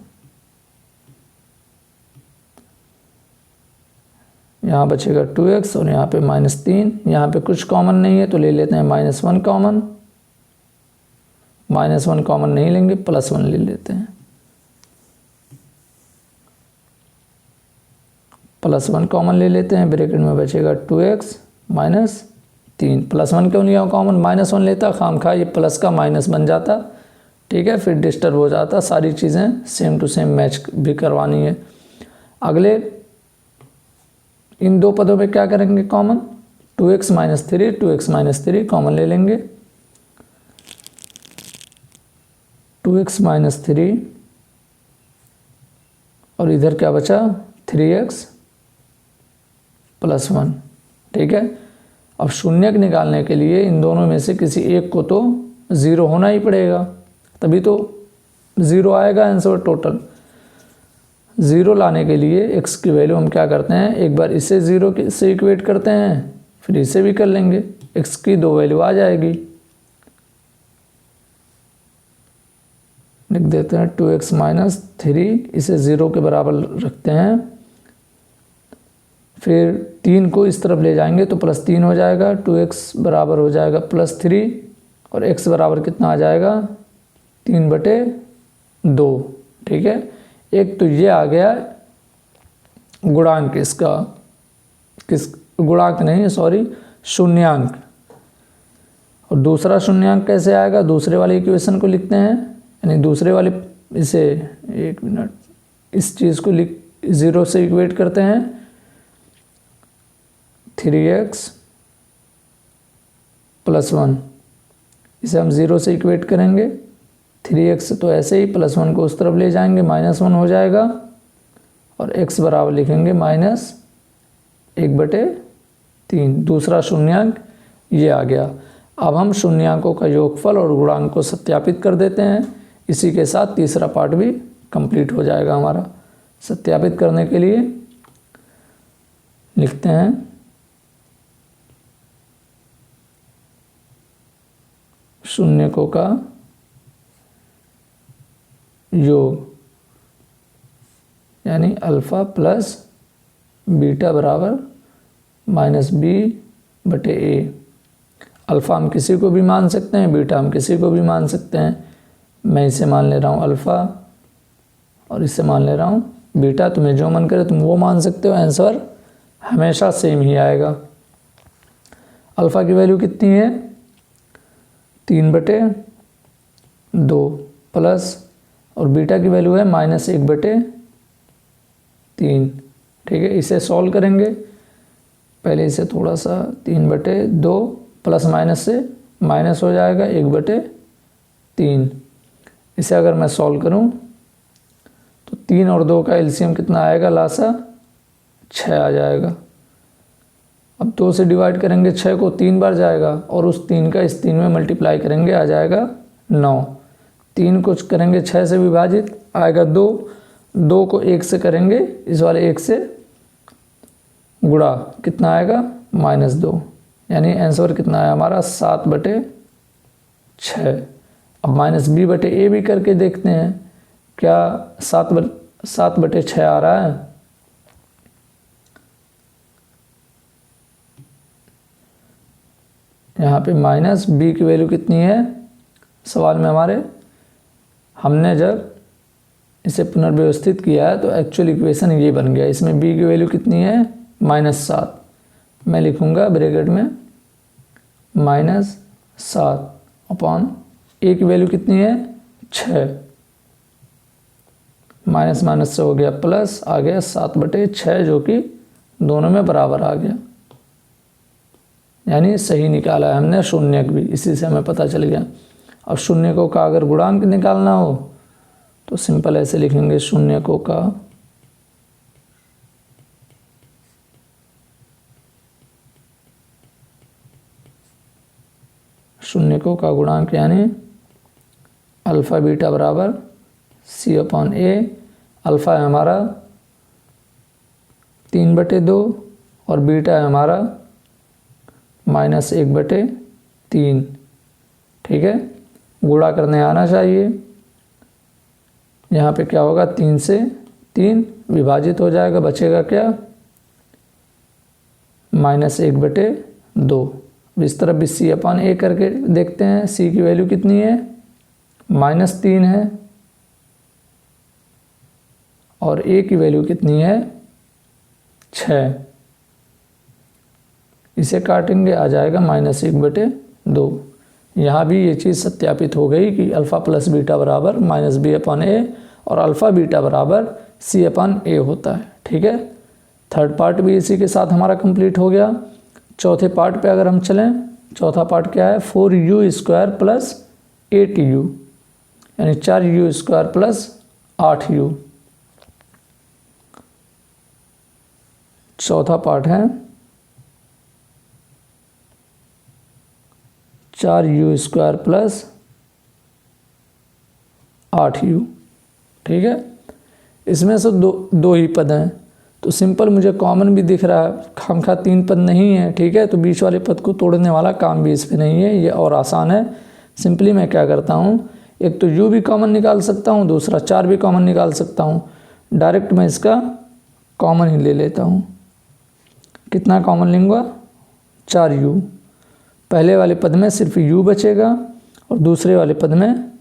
यहाँ बचेगा 2x और यहाँ पे -3। यहाँ पे कुछ कॉमन नहीं है तो ले लेते हैं -1 कॉमन, -1 कॉमन नहीं लेंगे, +1 ले लेते हैं, +1 कॉमन ले लेते हैं। ब्रैकेट में बचेगा 2x -3। +1 क्यों लिया कॉमन, -1 लेता खामखा ये प्लस का माइनस बन जाता, ठीक है, फिर डिस्टर्ब हो जाता। सारी चीज़ें सेम टू सेम मैच भी करवानी है। अगले इन दो पदों में क्या करेंगे कॉमन, 2x -3, 2x -3 कॉमन ले लेंगे, 2x -3 और इधर क्या बचा 3x +1, ठीक है। अब शून्यक निकालने के लिए इन दोनों में से किसी एक को तो 0 होना ही पड़ेगा, तभी तो 0 आएगा आंसर टोटल। 0 लाने के लिए x की वैल्यू हम क्या करते हैं, एक बार इसे 0 से इक्वेट करते हैं, फिर इसे भी कर लेंगे, x की 2 वैल्यू आ जाएगी। लिख देते हैं 2x -3, इसे 0 के बराबर रखते हैं, फिर 3 को इस तरफ ले जाएंगे तो +3 हो जाएगा, 2x बराबर हो जाएगा +3 और x बराबर कितना आ जाएगा 3/2, ठीक है। एक तो ये आ गया गुणांक, इसका किस गुणांक नहीं सॉरी शून्यांक। और दूसरा शून्यांक कैसे आएगा, दूसरे वाले इक्वेशन को लिखते हैं, यानी दूसरे वाले इसे 1 मिनट इस चीज़ को 0 से इक्वेट करते हैं, 3x +1 इसे हम 0 से इक्वेट करेंगे, 3x तो ऐसे ही +1 को उस तरफ ले जाएंगे, -1 हो जाएगा और x बराबर लिखेंगे -1/3। दूसरा शून्यांक ये आ गया। अब हम शून्यांकों का योगफल और गुणांक को सत्यापित कर देते हैं, इसी के साथ तीसरा पार्ट भी कंप्लीट हो जाएगा हमारा। सत्यापित करने के लिए लिखते हैं शून्यकों का योग, यानी अल्फ़ा प्लस बीटा बराबर -b/a। अल्फ़ा हम किसी को भी मान सकते हैं, बीटा हम किसी को भी मान सकते हैं। मैं इसे मान ले रहा हूँ अल्फ़ा और इसे मान ले रहा हूँ बीटा, तुम्हें जो मन करे तुम वो मान सकते हो, आंसर हमेशा सेम ही आएगा। अल्फ़ा की वैल्यू कितनी है 3/2 प्लस और बीटा की वैल्यू है -1/3, ठीक है। इसे सॉल्व करेंगे, पहले इसे थोड़ा सा 3/2 प्लस माइनस से माइनस हो जाएगा 1/3। इसे अगर मैं सॉल्व करूं तो 3 और 2 का एलसीएम कितना आएगा, लासा 6 आ जाएगा। अब 2 से डिवाइड करेंगे 6 को 3 बार जाएगा और उस 3 का इस 3 में मल्टीप्लाई करेंगे, आ जाएगा 9। 3 को करेंगे 6 से विभाजित, आएगा 2। 2 को 1 से करेंगे, इस वाले 1 से गुणा, कितना आएगा -2, यानी आंसर कितना आया हमारा 7/6। अब -b/a भी करके देखते हैं क्या 7/6 आ रहा है। यहाँ पे -b की वैल्यू कितनी है सवाल में हमारे, हमने जब इसे पुनर्व्यवस्थित किया है तो एक्चुअल इक्वेशन ये बन गया। इसमें b की वैल्यू कितनी है -7, मैं लिखूँगा ब्रैकेट में -7 अपॉन a की वैल्यू कितनी है 6, माइनस माइनस से हो गया प्लस, आ गया 7/6 जो कि दोनों में बराबर आ गया, यानी सही निकाला है हमने शून्यक भी, इसी से हमें पता चल गया। अब शून्यकों का अगर गुणांक निकालना हो तो सिंपल ऐसे लिखेंगे शून्यकों का गुणांक, यानी अल्फ़ा बीटा बराबर c/a। अल्फ़ा है हमारा 3/2 और बीटा है हमारा -1/3। ठीक है, गुणा करने आना चाहिए। यहाँ पे क्या होगा, 3 से 3 विभाजित हो जाएगा, बचेगा क्या, -1/2। इस तरफ भी C/A करके देखते हैं। C की वैल्यू कितनी है, -3 है, और A की वैल्यू कितनी है, 6। इसे काटेंगे, आ जाएगा -1/2। यहाँ भी ये चीज़ सत्यापित हो गई कि अल्फ़ा प्लस बीटा बराबर -B/A और अल्फ़ा बीटा बराबर C/A होता है। ठीक है, थर्ड पार्ट भी इसी के साथ हमारा कंप्लीट हो गया। चौथे पार्ट पे अगर हम चलें, चौथा पार्ट क्या है, 4u² + 8u, यानी 4u² + 8u। चौथा पार्ट है 4u² + 8u। ठीक है, इसमें से दो ही पद हैं, तो सिंपल मुझे कॉमन भी दिख रहा है, खामखा 3 पद नहीं है। ठीक है, तो बीच वाले पद को तोड़ने वाला काम भी इस पे नहीं है, ये और आसान है। सिंपली मैं क्या करता हूँ, एक तो u भी कॉमन निकाल सकता हूँ, दूसरा 4 भी कॉमन निकाल सकता हूँ। डायरेक्ट मैं इसका कॉमन ही ले लेता हूँ। कितना कॉमन लूँगा, 4u। पहले वाले पद में सिर्फ u बचेगा और दूसरे वाले पद में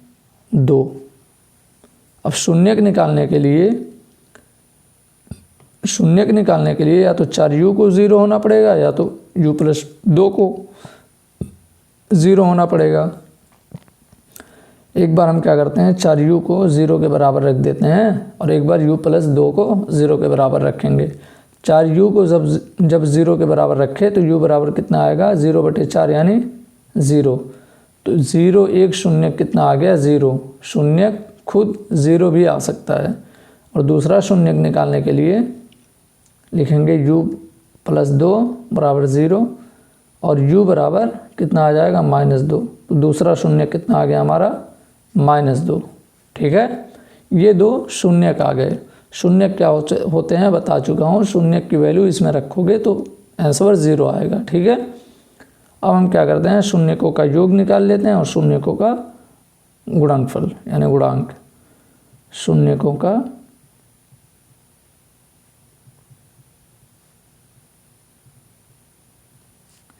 2। अब शून्यक निकालने के लिए या तो 4u को 0 होना पड़ेगा, या तो u + 2 को 0 होना पड़ेगा। एक बार हम क्या करते हैं, 4u को 0 के बराबर रख देते हैं और एक बार u + 2 को 0 के बराबर रखेंगे। 4u को जब 0 के बराबर रखे तो u बराबर कितना आएगा, 0/4 यानी 0। तो 0 एक शून्य कितना आ गया, 0। शून्य खुद 0 भी आ सकता है। और दूसरा शून्य निकालने के लिए लिखेंगे u + 2 बराबर 0 और u बराबर कितना आ जाएगा, -2। तो दूसरा शून्य कितना आ गया हमारा, -2। ठीक है, ये 2 शून्यक आ गए। शून्यक क्या होते हैं बता चुका हूँ। शून्यक की वैल्यू इसमें रखोगे तो आंसर 0 आएगा। ठीक है, अब हम क्या करते हैं, शून्यकों का योग निकाल लेते हैं और शून्यकों का गुणनफल यानी गुणांक। शून्यकों का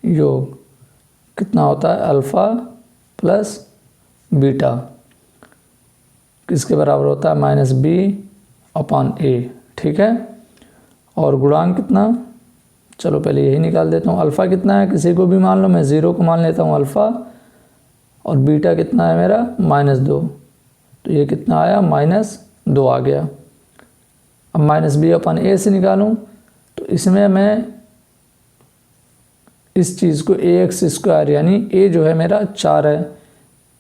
योग कितना होता है, अल्फ़ा प्लस बीटा किसके बराबर होता है, -B/A। ठीक है, और गुणांक कितना, चलो पहले यही निकाल देता हूँ। अल्फ़ा कितना है, किसी को भी मान लो, मैं 0 को मान लेता हूँ अल्फ़ा, और बीटा कितना है मेरा, -2। तो ये कितना आया, -2 आ गया। अब -B/A से निकालूं तो इसमें मैं इस चीज़ को ax² यानी a जो है मेरा 4 है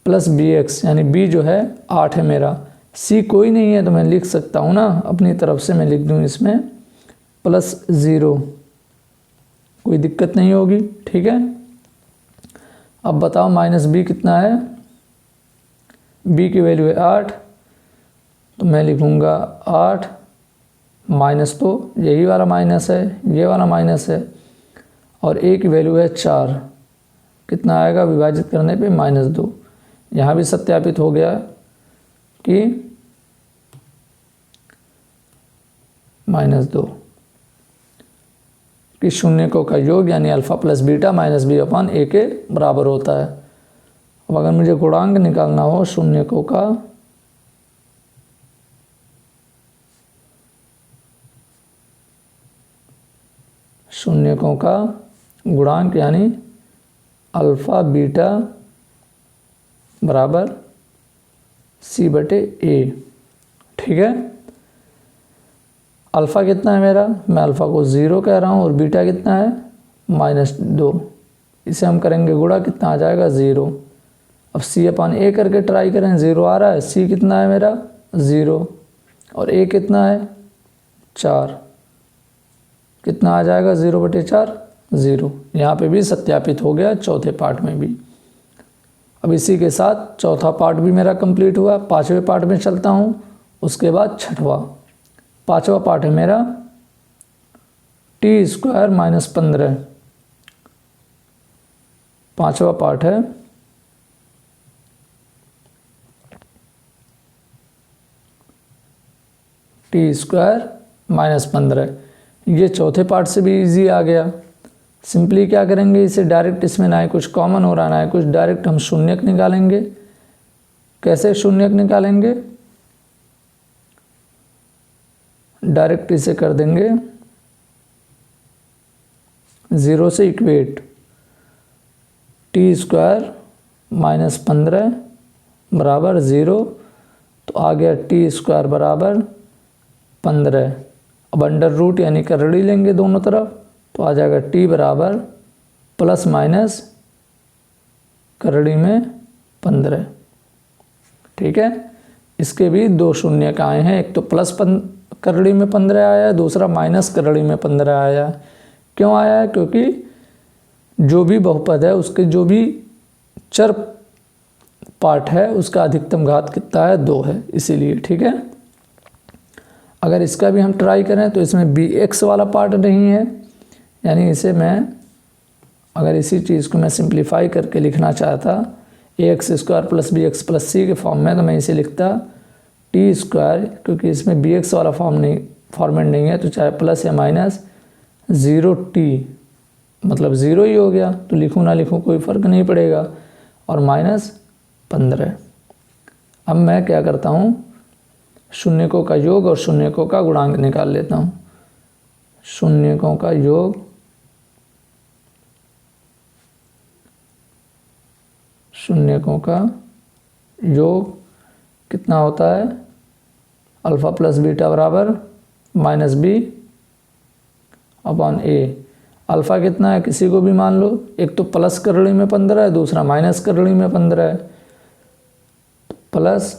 प्लस bx यानी b जो है 8 है मेरा। c कोई नहीं है तो मैं लिख सकता हूँ ना, अपनी तरफ से मैं लिख दूँ इसमें +0, कोई दिक्कत नहीं होगी। ठीक है, अब बताओ -b कितना है, b की वैल्यू है 8, तो मैं लिखूँगा 8 माइनस, तो यही वाला माइनस है, ये वाला माइनस है, और a की वैल्यू है 4, कितना आएगा विभाजित करने पे -2। यहाँ भी सत्यापित हो गया कि -2 कि शून्यकों का योग यानी अल्फ़ा प्लस बीटा -B/A के बराबर होता है। अब अगर मुझे गुणांक निकालना हो शून्यकों का, गुणांक यानी अल्फ़ा बीटा बराबर C/A। ठीक है, अल्फ़ा कितना है मेरा, मैं अल्फ़ा को 0 कह रहा हूँ, और बीटा कितना है -2। इसे हम करेंगे गुणा, कितना आ जाएगा 0। अब C/A करके ट्राई करें, 0 आ रहा है। C कितना है मेरा 0, और A कितना है 4, कितना आ जाएगा 0/4 0। यहाँ पे भी सत्यापित हो गया, चौथे पार्ट में भी। अब इसी के साथ चौथा पार्ट भी मेरा कंप्लीट हुआ। पांचवें पार्ट में चलता हूँ, उसके बाद छठवां। पांचवा पार्ट है मेरा टी स्क्वायर माइनस 15, पांचवा पार्ट है टी स्क्वायर माइनस 15। ये चौथे पार्ट से भी इजी आ गया। सिंपली क्या करेंगे, इसे डायरेक्ट, इसमें ना ही कुछ कॉमन हो रहा ना ही कुछ, डायरेक्ट हम शून्यक निकालेंगे। कैसे शून्यक निकालेंगे, डायरेक्ट इसे कर देंगे 0 से इक्वेट, टी स्क्वायर माइनस 15 बराबर 0, तो आ गया टी स्क्वायर बराबर 15। अब अंडर रूट यानी करड़ी लेंगे दोनों तरफ, तो आ जाएगा टी बराबर प्लस माइनस करड़ी में 15। ठीक है, इसके भी दो शून्य का आए हैं, एक तो प्लस करड़ी में 15 आया है, दूसरा माइनस करड़ी में 15 आया है। क्यों आया है, क्योंकि जो भी बहुपद है उसके जो भी चर पार्ट है उसका अधिकतम घात कितना है, 2 है, इसीलिए। ठीक है, अगर इसका भी हम ट्राई करें तो इसमें बी एक्स वाला पार्ट नहीं है, यानी इसे मैं अगर इसी चीज़ को मैं सिंप्लीफाई करके लिखना चाहता A X square plus B X plus C के फॉर्म में, तो मैं इसे लिखता टी स्क्वायर, क्योंकि इसमें बी एक्स वाला फॉर्मेट नहीं है, तो चाहे प्लस या माइनस 0t, मतलब 0 ही हो गया, तो लिखूँ ना लिखूँ कोई फ़र्क नहीं पड़ेगा, और माइनस 15। अब मैं क्या करता हूँ, शून्यकों का योग और शून्यकों का गुणांक निकाल लेता हूँ। शून्यकों का योग शून्यकों का योग कितना होता है, अल्फ़ा प्लस बीटा बराबर माइनस बी अपॉन ए। अल्फ़ा कितना है किसी को भी मान लो, एक तो प्लस करड़ी में 15 है, दूसरा माइनस करड़ी में 15 है। प्लस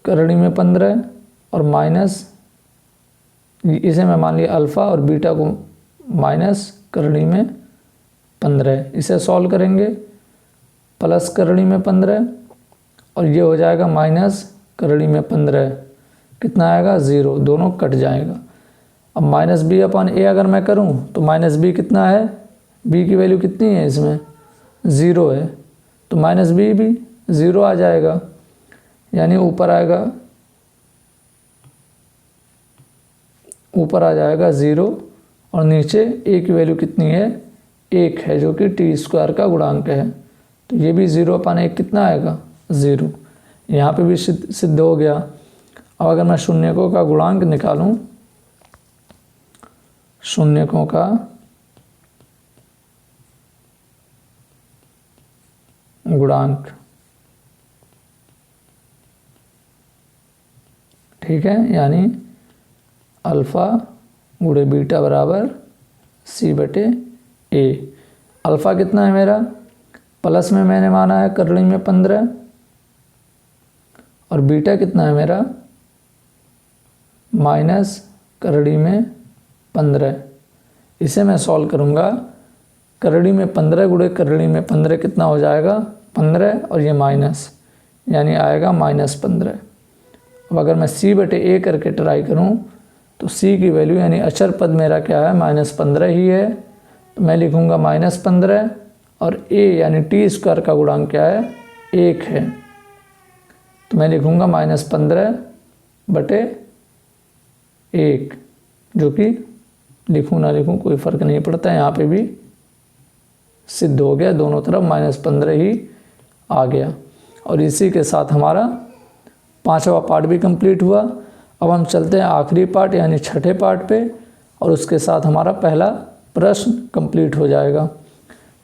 करड़ी में 15 और माइनस, इसे मैं मान लिया अल्फ़ा, और बीटा को माइनस करड़ी में 15। इसे सॉल्व करेंगे, प्लस करड़ी में 15 और ये हो जाएगा माइनस करड़ी में 15, कितना आएगा 0, दोनों कट जाएगा। अब माइनस बी अपॉन ए अगर मैं करूं तो माइनस बी कितना है, बी की वैल्यू कितनी है इसमें 0 है, तो माइनस बी भी 0 आ जाएगा, यानी ऊपर आ जाएगा 0, और नीचे ए की वैल्यू कितनी है 1 है, जो कि टी स्क्वायर का गुणांक है, तो ये भी 0 अपॉन 1 कितना आएगा 0। यहाँ पे भी सिद्ध हो गया। अब अगर मैं शून्यकों का गुणांक निकालूं, शून्यकों का गुणांक, ठीक है, यानी अल्फ़ा गुणे बीटा बराबर सी बटे ए। अल्फ़ा कितना है मेरा, प्लस में मैंने माना है करड़ी में 15, और बीटा कितना है मेरा माइनस करड़ी में 15। इसे मैं सॉल्व करूँगा, करड़ी में 15 गुणे करड़ी में 15 कितना हो जाएगा 15, और ये माइनस, यानी आएगा माइनस 15। अब अगर मैं सी बटे ए करके ट्राई करूँ तो सी की वैल्यू यानी अचर पद मेरा क्या है माइनस 15 ही है, तो मैं लिखूँगा माइनस 15, और ए यानी टी स्क्वायर का गुणांक क्या है 1 है, तो मैं लिखूँगा माइनस 15 बटे 1, जो कि लिखूँ ना लिखूँ कोई फ़र्क नहीं पड़ता, यहाँ पे भी सिद्ध हो गया, दोनों तरफ माइनस 15 ही आ गया। और इसी के साथ हमारा पांचवा पार्ट भी कंप्लीट हुआ। अब हम चलते हैं आखिरी पार्ट यानी छठे पार्ट पे, और उसके साथ हमारा पहला प्रश्न कंप्लीट हो जाएगा।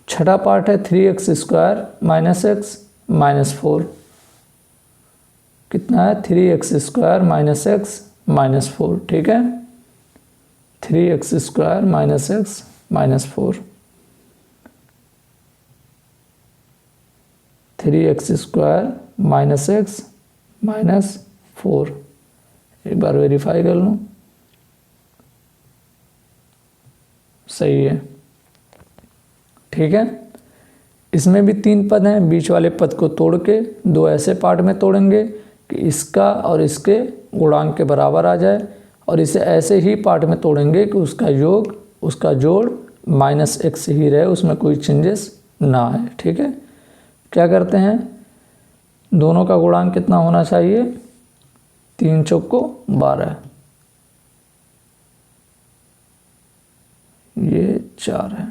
छठा पार्ट है 3x square minus x minus 4। कितना है 3x square minus x minus 4, ठीक है, 3x square minus x minus 4, 3x square minus x minus 4। एक बार वेरीफाई कर लूँ, सही है, ठीक है। इसमें भी 3 पद हैं, बीच वाले पद को तोड़ के 2 ऐसे पार्ट में तोड़ेंगे कि इसका और इसके गुणांक के बराबर आ जाए, और इसे ऐसे ही पार्ट में तोड़ेंगे कि उसका योग उसका जोड़ -x ही रहे, उसमें कोई चेंजेस ना आए। ठीक है, क्या करते हैं, दोनों का गुणांक कितना होना चाहिए, 3 चौको 12, ये 4 है।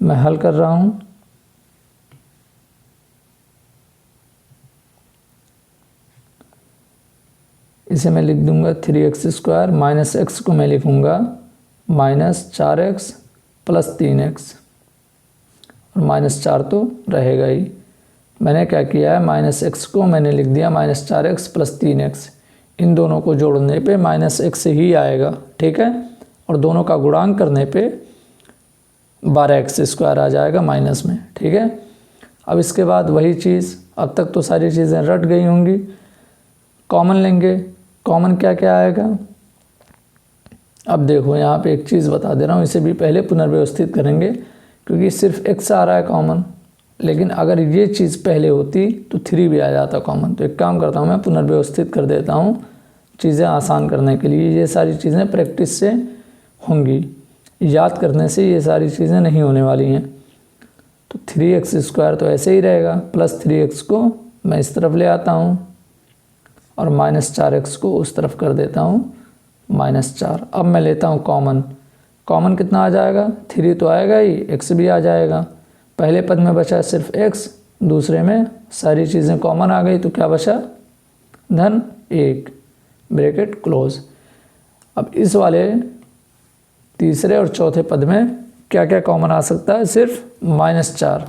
मैं हल कर रहा हूँ। इसे मैं लिख दूंगा 3x² माइनस x को मैं लिखूंगा -4x + 3x, और -4 तो रहेगा ही। मैंने क्या किया है, -x को मैंने लिख दिया -4x + 3x, इन दोनों को जोड़ने पे -x ही आएगा। ठीक है, और दोनों का गुणांक करने पे 12x² आ जाएगा माइनस में। ठीक है, अब इसके बाद वही चीज़, अब तक तो सारी चीज़ें रट गई होंगी। कॉमन लेंगे, कॉमन क्या क्या आएगा। अब देखो यहाँ पे एक चीज़ बता दे रहा हूँ, इसे भी पहले पुनर्व्यवस्थित करेंगे क्योंकि सिर्फ x आ रहा है कॉमन, लेकिन अगर ये चीज़ पहले होती तो 3 भी आ जाता कॉमन। तो एक काम करता हूँ, मैं पुनर्व्यवस्थित कर देता हूँ चीज़ें आसान करने के लिए। ये सारी चीज़ें प्रैक्टिस से होंगी, याद करने से ये सारी चीज़ें नहीं होने वाली हैं। तो 3x² तो ऐसे ही रहेगा, प्लस 3x को मैं इस तरफ ले आता हूँ और -4x को उस तरफ कर देता हूँ -4। अब मैं लेता हूँ कॉमन, कॉमन कितना आ जाएगा, 3 तो आएगा ही, x भी आ जाएगा। पहले पद में बचा सिर्फ x, दूसरे में सारी चीज़ें कॉमन आ गई, तो क्या बचा, -1 ब्रैकेट क्लोज। अब इस वाले तीसरे और चौथे पद में क्या क्या कॉमन आ सकता है, सिर्फ -4,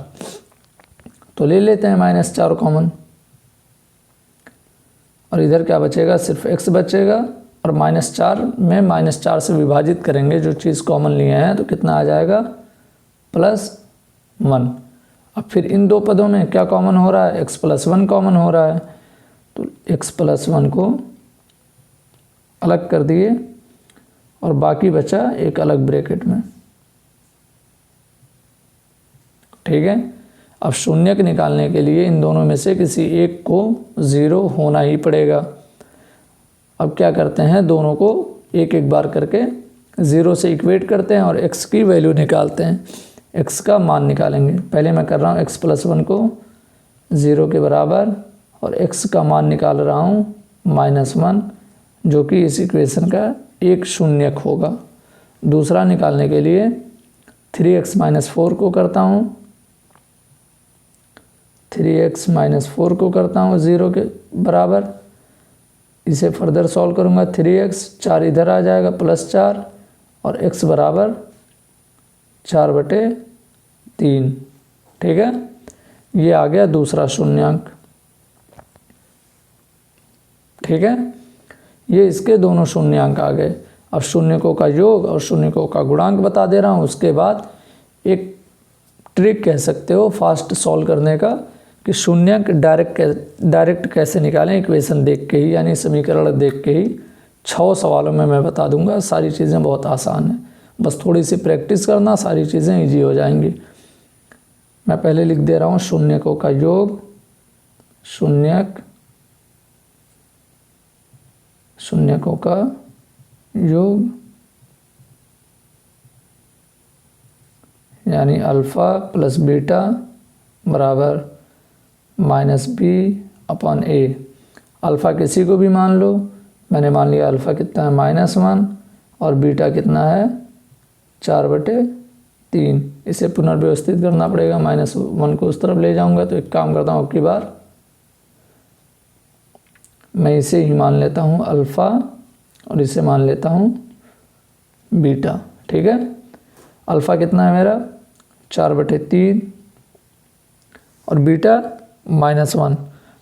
तो ले लेते हैं -4 कॉमन। और इधर क्या बचेगा, सिर्फ x बचेगा, और -4 में -4 से विभाजित करेंगे जो चीज़ कॉमन लिए हैं, तो कितना आ जाएगा, +1। अब फिर इन दो पदों में क्या कॉमन हो रहा है, x + 1 कॉमन हो रहा है, तो x + 1 को अलग कर दिए और बाकी बचा एक अलग ब्रैकेट में। ठीक है, अब शून्यक निकालने के लिए इन दोनों में से किसी एक को 0 होना ही पड़ेगा। अब क्या करते हैं, दोनों को एक एक बार करके 0 से इक्वेट करते हैं और x की वैल्यू निकालते हैं, x का मान निकालेंगे। पहले मैं कर रहा हूँ x + 1 को 0 के बराबर और x का मान निकाल रहा हूँ -1, जो कि इस इक्वेशन का एक शून्यक होगा। दूसरा निकालने के लिए 3x - 4 को करता हूँ, 3x - 4 को करता हूँ 0 के बराबर। इसे फर्दर सॉल्व करूँगा, 3x 4 इधर आ जाएगा +4 और x बराबर 4/3। ठीक है, ये आ गया दूसरा शून्यांक। ठीक है, ये इसके दोनों शून्यांक आ गए। अब शून्यकों का योग और शून्यकों का गुणांक बता दे रहा हूँ। उसके बाद एक ट्रिक कह सकते हो फास्ट सॉल्व करने का, कि शून्यक डायरेक्ट कैसे निकालें इक्वेशन देख के ही, यानी समीकरण देख के ही। 6 सवालों में मैं बता दूंगा, सारी चीज़ें बहुत आसान हैं, बस थोड़ी सी प्रैक्टिस करना, सारी चीज़ें ईजी हो जाएंगी। मैं पहले लिख दे रहा हूँ शून्यकों का योग, शून्यकों का योग यानी अल्फ़ा + बीटा बराबर -b/a। अल्फ़ा किसी को भी मान लो, मैंने मान लिया अल्फ़ा कितना है -1 और बीटा कितना है 4/3। इसे पुनर्व्यवस्थित करना पड़ेगा, -1 को उस तरफ ले जाऊंगा। तो एक काम करता हूँ, अब की बार मैं इसे ही मान लेता हूँ अल्फ़ा और इसे मान लेता हूँ बीटा। ठीक है, अल्फ़ा कितना है मेरा 4/3 और बीटा -1,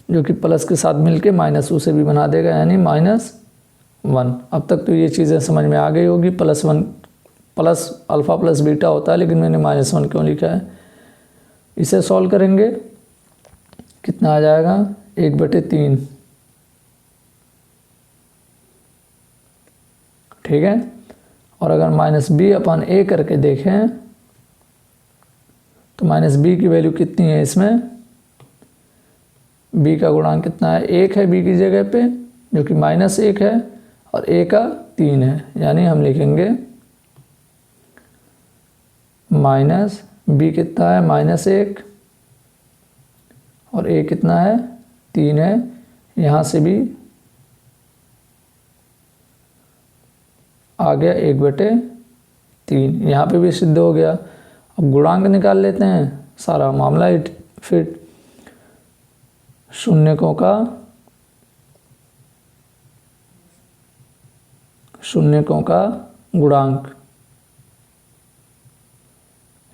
जो कि प्लस के साथ मिलके माइनस उसे भी बना देगा, यानी -1। अब तक तो ये चीज़ें समझ में आ गई होगी, +1 प्लस अल्फ़ा + बीटा होता है, लेकिन मैंने -1 क्यों लिखा है। इसे सॉल्व करेंगे, कितना आ जाएगा 1/3। ठीक है, और अगर -b/a करके देखें तो -b की वैल्यू कितनी है इसमें, b का गुणांक कितना है, 1 है b की जगह पे, जो कि -1 है, और a का 3 है, यानी हम लिखेंगे माइनस बी कितना है -1 और ए कितना है 3 है। यहाँ से भी आ गया 1/3, यहाँ पे भी सिद्ध हो गया। अब गुणांक निकाल लेते हैं, सारा मामला ही फिट। शून्यकों का गुणांक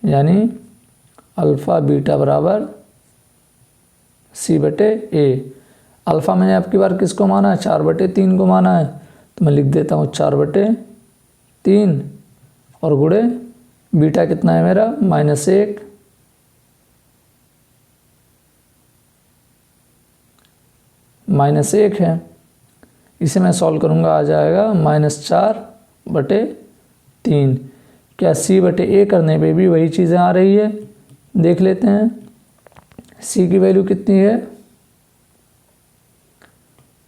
यानी अल्फ़ा बीटा बराबर C/A। अल्फ़ा मैंने आपकी बार किसको माना है 4/3 को माना है, तो मैं लिख देता हूँ 4/3 और गुणे बीटा कितना है मेरा -1 -1 है। इसे मैं सॉल्व करूँगा, आ जाएगा -4/3। क्या C/A करने पे भी वही चीज़ें आ रही है, देख लेते हैं। C की वैल्यू कितनी है,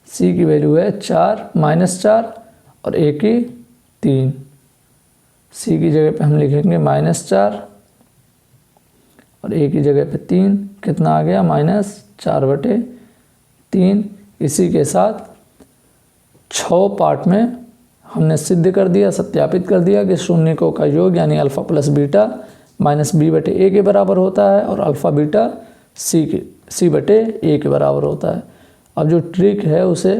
C की वैल्यू है 4 -4 और A की 3। C की जगह पे हम लिखेंगे -4 और A की जगह पे 3। कितना आ गया -4/3। इसी के साथ 6 पार्ट में हमने सिद्ध कर दिया, सत्यापित कर दिया कि शून्यकों का योग यानी अल्फ़ा प्लस बीटा -B/A के बराबर होता है और अल्फ़ा बीटा C/A के बराबर होता है। अब जो ट्रिक है उसे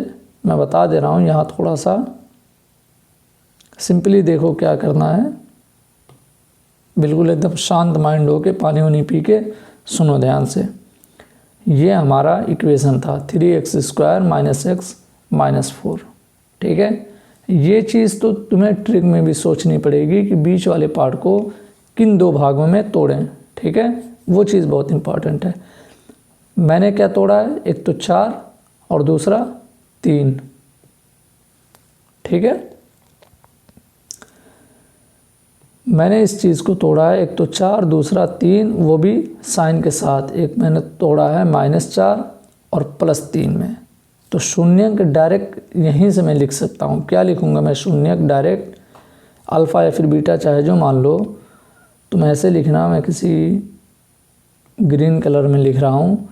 मैं बता दे रहा हूँ, यहाँ थोड़ा सा सिंपली देखो क्या करना है। बिल्कुल एकदम शांत माइंड हो के पानी वानी पी के सुनो ध्यान से। ये हमारा इक्वेशन था 3x² - x - 4, ठीक है। ये चीज़ तो तुम्हें ट्रिक में भी सोचनी पड़ेगी कि बीच वाले पार्ट को किन 2 भागों में तोड़ें, ठीक है। वो चीज़ बहुत इंपॉर्टेंट है। मैंने क्या तोड़ा है, एक तो 4 और दूसरा 3, ठीक है। मैंने इस चीज़ को तोड़ा है, एक तो 4 दूसरा 3, वो भी साइन के साथ। एक मैंने तोड़ा है -4 और +3 में। तो शून्यक डायरेक्ट यहीं से मैं लिख सकता हूँ। क्या लिखूँगा मैं, शून्यक डायरेक्ट अल्फ़ा या फिर बीटा चाहे जो मान लो, तुम ऐसे लिखना, मैं किसी ग्रीन कलर में लिख रहा हूँ।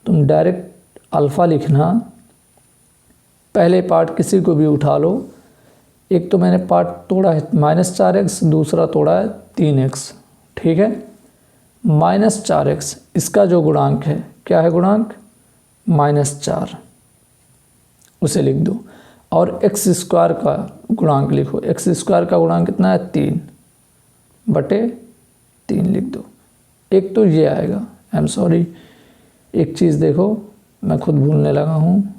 तुम डायरेक्ट अल्फ़ा लिखना, पहले पार्ट किसी को भी उठा लो। एक तो मैंने पार्ट तोड़ा है -4x, दूसरा तोड़ा है 3x, ठीक है। -4x इसका जो गुणांक है, क्या है गुणांक -4, उसे लिख दो। और x² का गुणांक लिखो, x² का गुणांक कितना है 3/3 लिख दो। एक तो ये आएगा, आई एम सॉरी, एक चीज़ देखो मैं खुद भूलने लगा हूँ,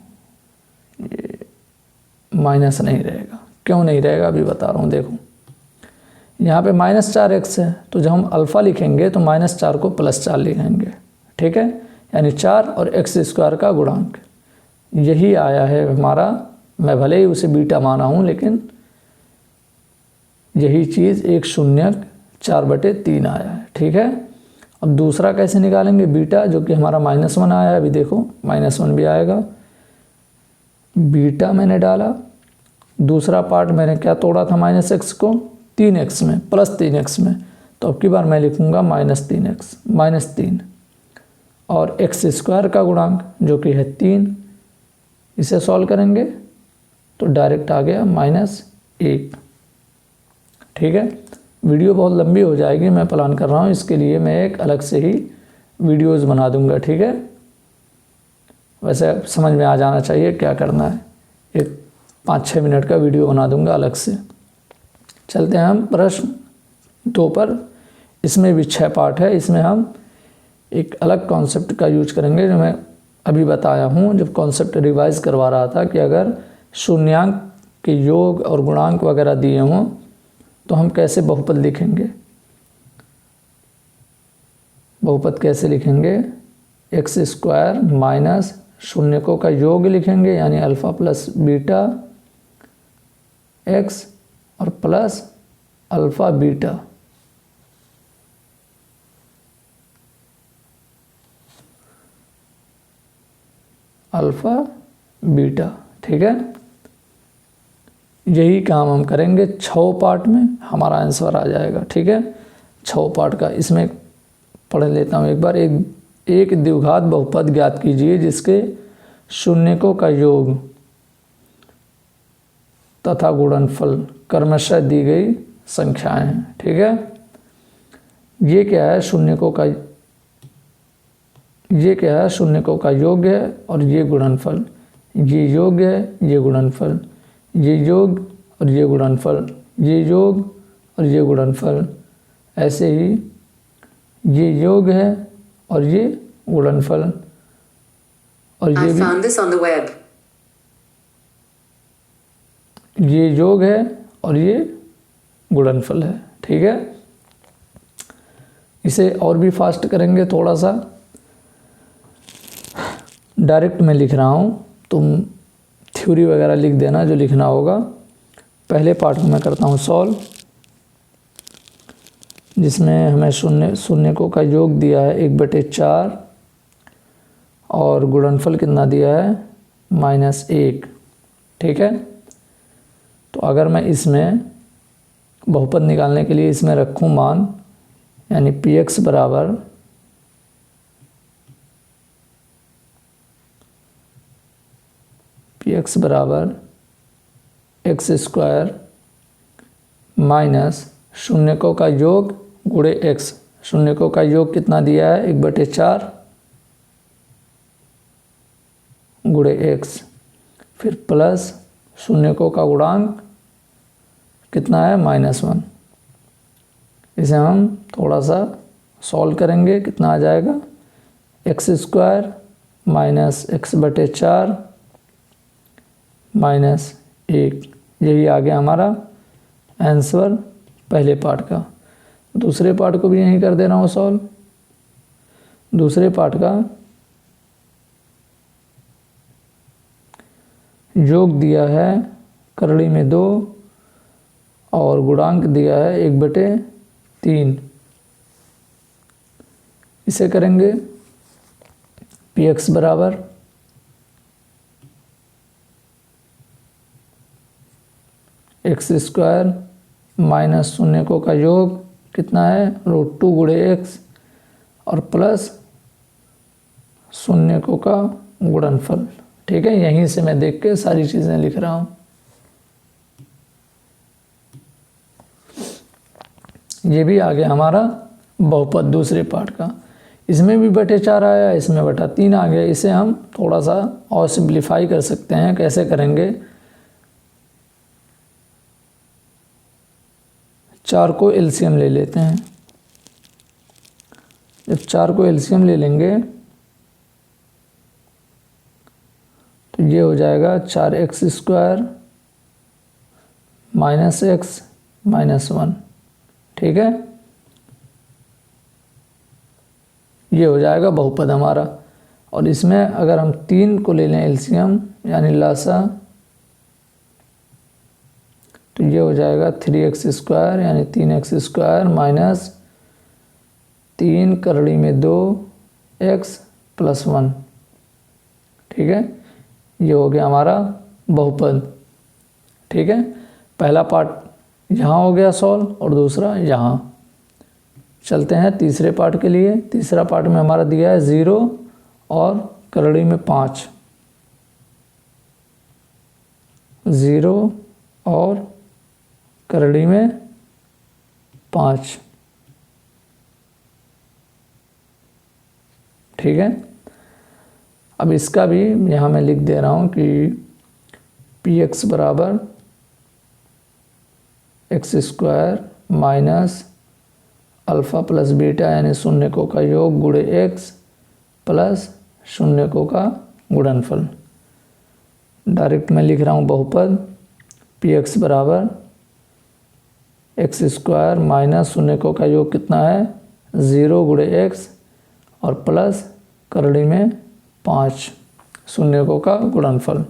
ये माइनस नहीं रहेगा। क्यों नहीं रहेगा अभी बता रहा हूँ। देखो यहाँ पे -4x है, तो जब हम अल्फ़ा लिखेंगे तो -4 को +4 लिखेंगे, ठीक है। यानी 4 और x² का गुणांक यही आया है हमारा। मैं भले ही उसे बीटा माना हूँ, लेकिन यही चीज़ एक शून्यक 4/3 आया है, ठीक है। अब दूसरा कैसे निकालेंगे, बीटा, जो कि हमारा -1 आया है। अभी देखो -1 भी आएगा। बीटा मैंने डाला, दूसरा पार्ट मैंने क्या तोड़ा था -x को 3x में, +3x में। तो अब की बार मैं लिखूँगा -3x -3 और x² का गुणांक जो कि है 3। इसे सॉल्व करेंगे तो डायरेक्ट आ गया -1, ठीक है। वीडियो बहुत लंबी हो जाएगी, मैं प्लान कर रहा हूँ इसके लिए मैं एक अलग से ही वीडियोज़ बना दूँगा, ठीक है। वैसे समझ में आ जाना चाहिए क्या करना है। एक 5-6 मिनट का वीडियो बना दूँगा अलग से। चलते हैं हम प्रश्न 2 पर। इसमें भी 6 पार्ट है। इसमें हम एक अलग कॉन्सेप्ट का यूज करेंगे जो मैं अभी बताया हूँ, जब कॉन्सेप्ट रिवाइज करवा रहा था कि अगर शून्यांक के योग और गुणांक वगैरह दिए हों तो हम कैसे बहुपद लिखेंगे। बहुपद कैसे लिखेंगे, x² माइनस शून्यकों का योग लिखेंगे, यानी अल्फ़ा प्लस बीटा x और plus alpha beta. Alpha beta, ठीक है। यही काम हम करेंगे 6 पार्ट में, हमारा आंसर आ जाएगा, ठीक है। 6 पार्ट का, इसमें पढ़ लेता हूँ एक बार। एक द्विघात बहुपद ज्ञात कीजिए जिसके शून्यकों का योग तथा गुणनफल क्रमशः दी गई संख्याएं हैं। ठीक है, ये क्या है, शून्यकों का, ये क्या है, शून्यकों का योग है और ये गुणनफल, ये योग है, ये गुणनफल, ये योग और ये गुणनफल, ये योग और ये गुणनफल, ऐसे ही ये योग है और ये गुणनफल, और ये भी found this on the web. ये योग है और ये गुणनफल है। ठीक है, इसे और भी फास्ट करेंगे थोड़ा सा। डायरेक्ट मैं लिख रहा हूँ, तुम थ्योरी वगैरह लिख देना जो लिखना होगा। पहले पार्ट को मैं करता हूँ सॉल्व, जिसमें हमें शून्यकों का योग दिया है 1/4 और गुणनफल कितना दिया है -1। ठीक है, तो अगर मैं इसमें बहुपद निकालने के लिए इसमें रखूँ मान, यानी px बराबर x² माइनस शून्यकों का योग गुणे x। शून्यकों का योग कितना दिया है 1/4 गुणे x, फिर प्लस शून्यकों का गुणांक कितना है -1। इसे हम थोड़ा सा सॉल्व करेंगे, कितना आ जाएगा x² माइनस x/4 -1। यही आ गया हमारा आंसर पहले पार्ट का। दूसरे पार्ट को भी यहीं कर दे रहा हूँ सॉल्व। दूसरे पार्ट का योग दिया है करड़ी में 2 और गुणांक दिया है 1/3। इसे करेंगे px बराबर x² माइनस शून्यकों का योग कितना है √2 गुणे x और प्लस शून्यकों का गुणनफल। ठीक है, यहीं से मैं देख के सारी चीज़ें लिख रहा हूँ। ये भी आ गया हमारा बहुपद दूसरे पार्ट का। इसमें भी बटे 4 आया, इसमें बटा 3 आ गया। इसे हम थोड़ा सा और सिंप्लीफाई कर सकते हैं। कैसे करेंगे, 4 को एलसीएम ले लेते हैं। जब 4 को एलसीएम ले लेंगे तो ये हो जाएगा 4x² माइनस x -1। ठीक है, ये हो जाएगा बहुपद हमारा। और इसमें अगर हम 3 को ले लें एलसीएम यानी लासा, तो ये हो जाएगा 3x² यानी 3x² माइनस 3 करड़ी में 2x + 1। ठीक है, ये हो गया हमारा बहुपद। ठीक है, पहला पार्ट यहाँ हो गया सॉल्व और दूसरा यहाँ। चलते हैं तीसरे पार्ट के लिए। तीसरा पार्ट में हमारा दिया है 0 और करड़ी में 5। 0 और करड़ी में 5। ठीक है, अब इसका भी यहाँ मैं लिख दे रहा हूँ कि px बराबर x² minus alpha plus beta यानी शून्यकों का योग गुणे x प्लस शून्यकों का गुणनफल। डायरेक्ट मैं लिख रहा हूँ बहुपद px बराबर x² माइनस शून्यकों का योग कितना है 0 गुणे x और प्लस करड़ी में 5 शून्यकों का गुणनफल।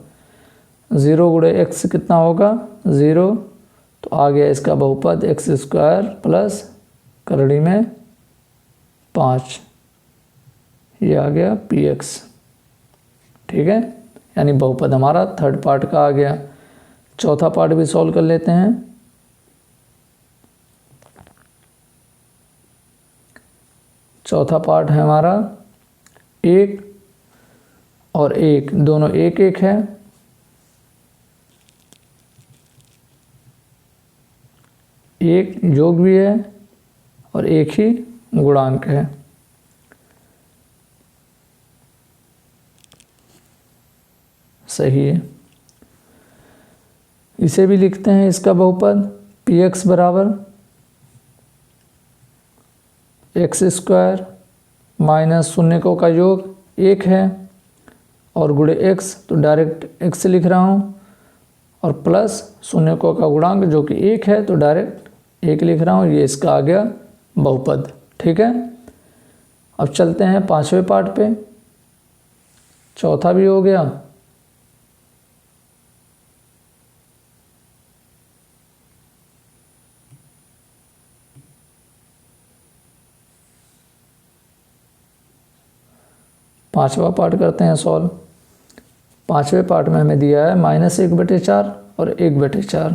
0 गुणे x कितना होगा 0, तो आ गया इसका बहुपद x² प्लस करड़ी में 5, ये आ गया px। ठीक है, यानी बहुपद हमारा थर्ड पार्ट का आ गया। चौथा पार्ट भी सॉल्व कर लेते हैं। चौथा पार्ट है हमारा 1 और 1 दोनों 1 है। एक योग भी है और एक ही गुणांक है। सही है। इसे भी लिखते हैं इसका बहुपद px बराबर x² माइनस शून्यकों का योग 1 है और गुणे x, तो डायरेक्ट x लिख रहा हूँ, और प्लस शून्यकों का गुणांक जो कि 1 है तो डायरेक्ट 1 लिख रहा हूँ। ये इसका आ गया बहुपद। ठीक है, अब चलते हैं 5वें पार्ट पे। चौथा भी हो गया, पांचवा पार्ट करते हैं सॉल्व। 5वें पार्ट में हमें दिया है -1/4 और 1/4,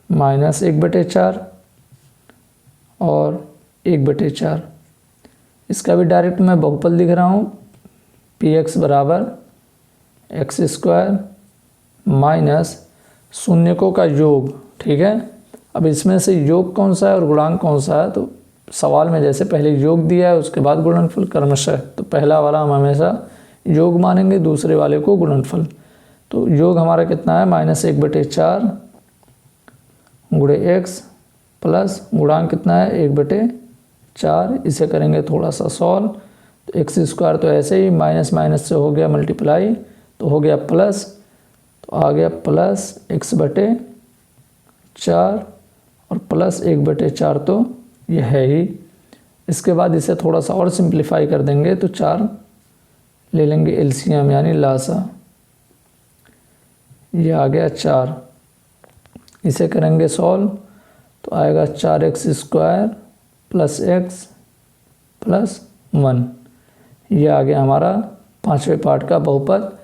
-1/4 और 1/4। इसका भी डायरेक्ट मैं बहुपद लिख रहा हूँ px बराबर x² माइनस शून्यकों का योग। ठीक है, अब इसमें से योग कौन सा है और गुणांक कौन सा है, तो सवाल में जैसे पहले योग दिया है उसके बाद गुणनफल क्रमशः, तो पहला वाला हम हमेशा योग मानेंगे, दूसरे वाले को गुणनफल। तो योग हमारा कितना है -1/4 गुणे x प्लस गुणांक कितना है 1/4। इसे करेंगे थोड़ा सा सॉल्व, तो x² तो ऐसे ही माइनस माइनस से हो गया मल्टीप्लाई, तो हो गया प्लस, तो आ गया प्लस x/4 और प्लस 1/4, तो यह है ही। इसके बाद इसे थोड़ा सा और सिंप्लीफाई कर देंगे तो 4 ले लेंगे एलसीएम यानी लासा, ये आ गया 4। इसे करेंगे सॉल्व तो आएगा 4x² प्लस x प्लस 1। ये आ गया हमारा 5वें पार्ट का बहुपद।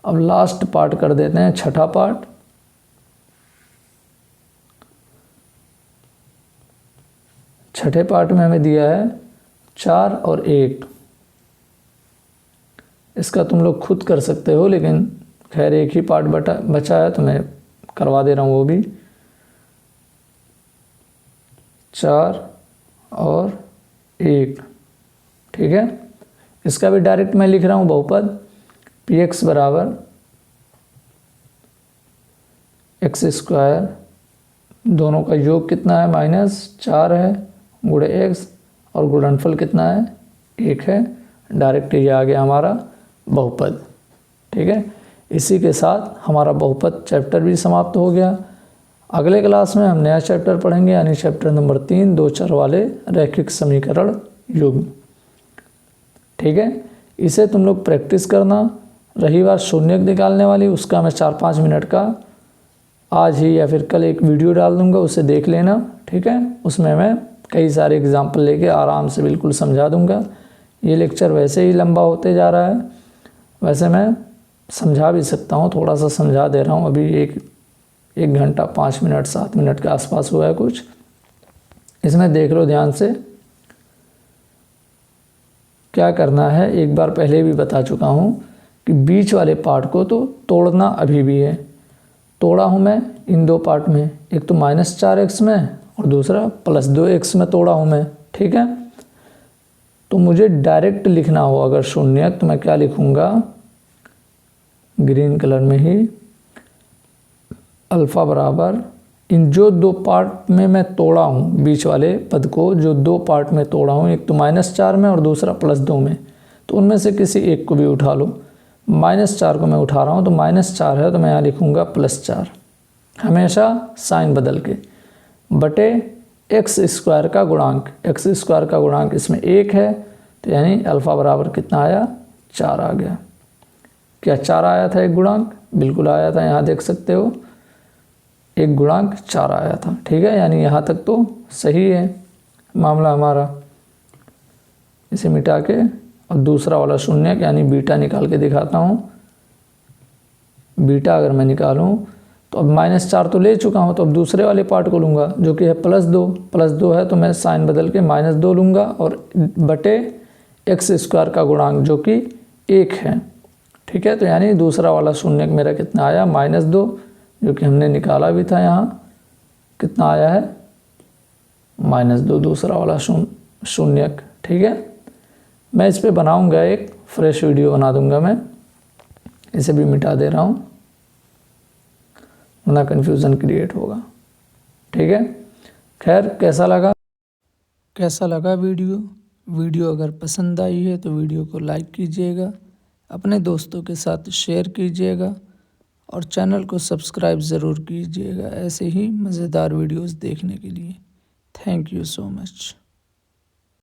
अब लास्ट पार्ट कर देते हैं, छठा पार्ट। छठे पार्ट में हमें दिया है 4 और 1। इसका तुम लोग खुद कर सकते हो, लेकिन खैर एक ही पार्ट बचा है तो मैं करवा दे रहा हूँ वो भी। 4 और 1, ठीक है। इसका भी डायरेक्ट मैं लिख रहा हूँ बहुपद px बराबर x², दोनों का योग कितना है -4 है गुणे x, और गुणनफल कितना है 1 है। डायरेक्ट ये आ गया हमारा बहुपद। ठीक है, इसी के साथ हमारा बहुपद चैप्टर भी समाप्त हो गया। अगले क्लास में हम नया चैप्टर पढ़ेंगे, यानी चैप्टर नंबर 3, 2 चर वाले रैखिक समीकरण युग्म। ठीक है, इसे तुम लोग प्रैक्टिस करना। रही बात शून्यक निकालने वाली, उसका मैं 4-5 मिनट का आज ही या फिर कल एक वीडियो डाल दूंगा, उसे देख लेना। ठीक है, उसमें मैं कई सारे एग्जाम्पल लेके आराम से बिल्कुल समझा दूंगा। ये लेक्चर वैसे ही लंबा होते जा रहा है, वैसे मैं समझा भी सकता हूँ, थोड़ा सा समझा दे रहा हूँ। अभी 1 घंटा 5 मिनट 7 मिनट के आसपास हुआ है कुछ। इसमें देख लो ध्यान से क्या करना है। एक बार पहले भी बता चुका हूँ कि बीच वाले पार्ट को तो तोड़ना अभी भी है। तोड़ा हूँ मैं इन 2 पार्ट में, एक तो -4x में और दूसरा +2x में तोड़ा हूँ मैं। ठीक है, तो मुझे डायरेक्ट लिखना हो अगर शून्यक, तो मैं क्या लिखूँगा ग्रीन कलर में ही, अल्फ़ा बराबर इन जो 2 पार्ट में मैं तोड़ा हूँ, बीच वाले पद को जो 2 पार्ट में तोड़ा हूँ, एक तो -4 में और दूसरा +2 में, तो उनमें से किसी एक को भी उठा लो। -4 को मैं उठा रहा हूँ तो -4 है तो मैं यहाँ लिखूँगा +4, हमेशा साइन बदल के, बटे x² का गुणांक। x² का गुणांक इसमें 1 है, तो यानी अल्फ़ा बराबर कितना आया 4 आ गया। क्या 4 आया था एक गुणांक? बिल्कुल आया था, यहाँ देख सकते हो एक गुणांक 4 आया था। ठीक है, यानी यहाँ तक तो सही है मामला हमारा। इसे मिटा के और दूसरा वाला शून्यक यानी बीटा निकाल के दिखाता हूँ। बीटा अगर मैं निकालूँ तो अब -4 तो ले चुका हूँ, तो अब दूसरे वाले पार्ट को लूँगा जो कि है +2। +2 है तो मैं साइन बदल के -2 लूँगा और बटे x² का गुणांक जो कि 1 है। ठीक है, तो यानी दूसरा वाला शून्यक मेरा कितना आया, -2, जो कि हमने निकाला भी था यहाँ। कितना आया है, -2 दूसरा वाला शून्यक। ठीक है, मैं इस पे बनाऊँगा एक फ्रेश वीडियो बना दूँगा मैं, इसे भी मिटा दे रहा हूँ वरना कन्फ्यूज़न क्रिएट होगा। ठीक है, खैर कैसा लगा वीडियो अगर पसंद आई है तो वीडियो को लाइक कीजिएगा, अपने दोस्तों के साथ शेयर कीजिएगा और चैनल को सब्सक्राइब ज़रूर कीजिएगा ऐसे ही मज़ेदार वीडियोस देखने के लिए। Thank you so much.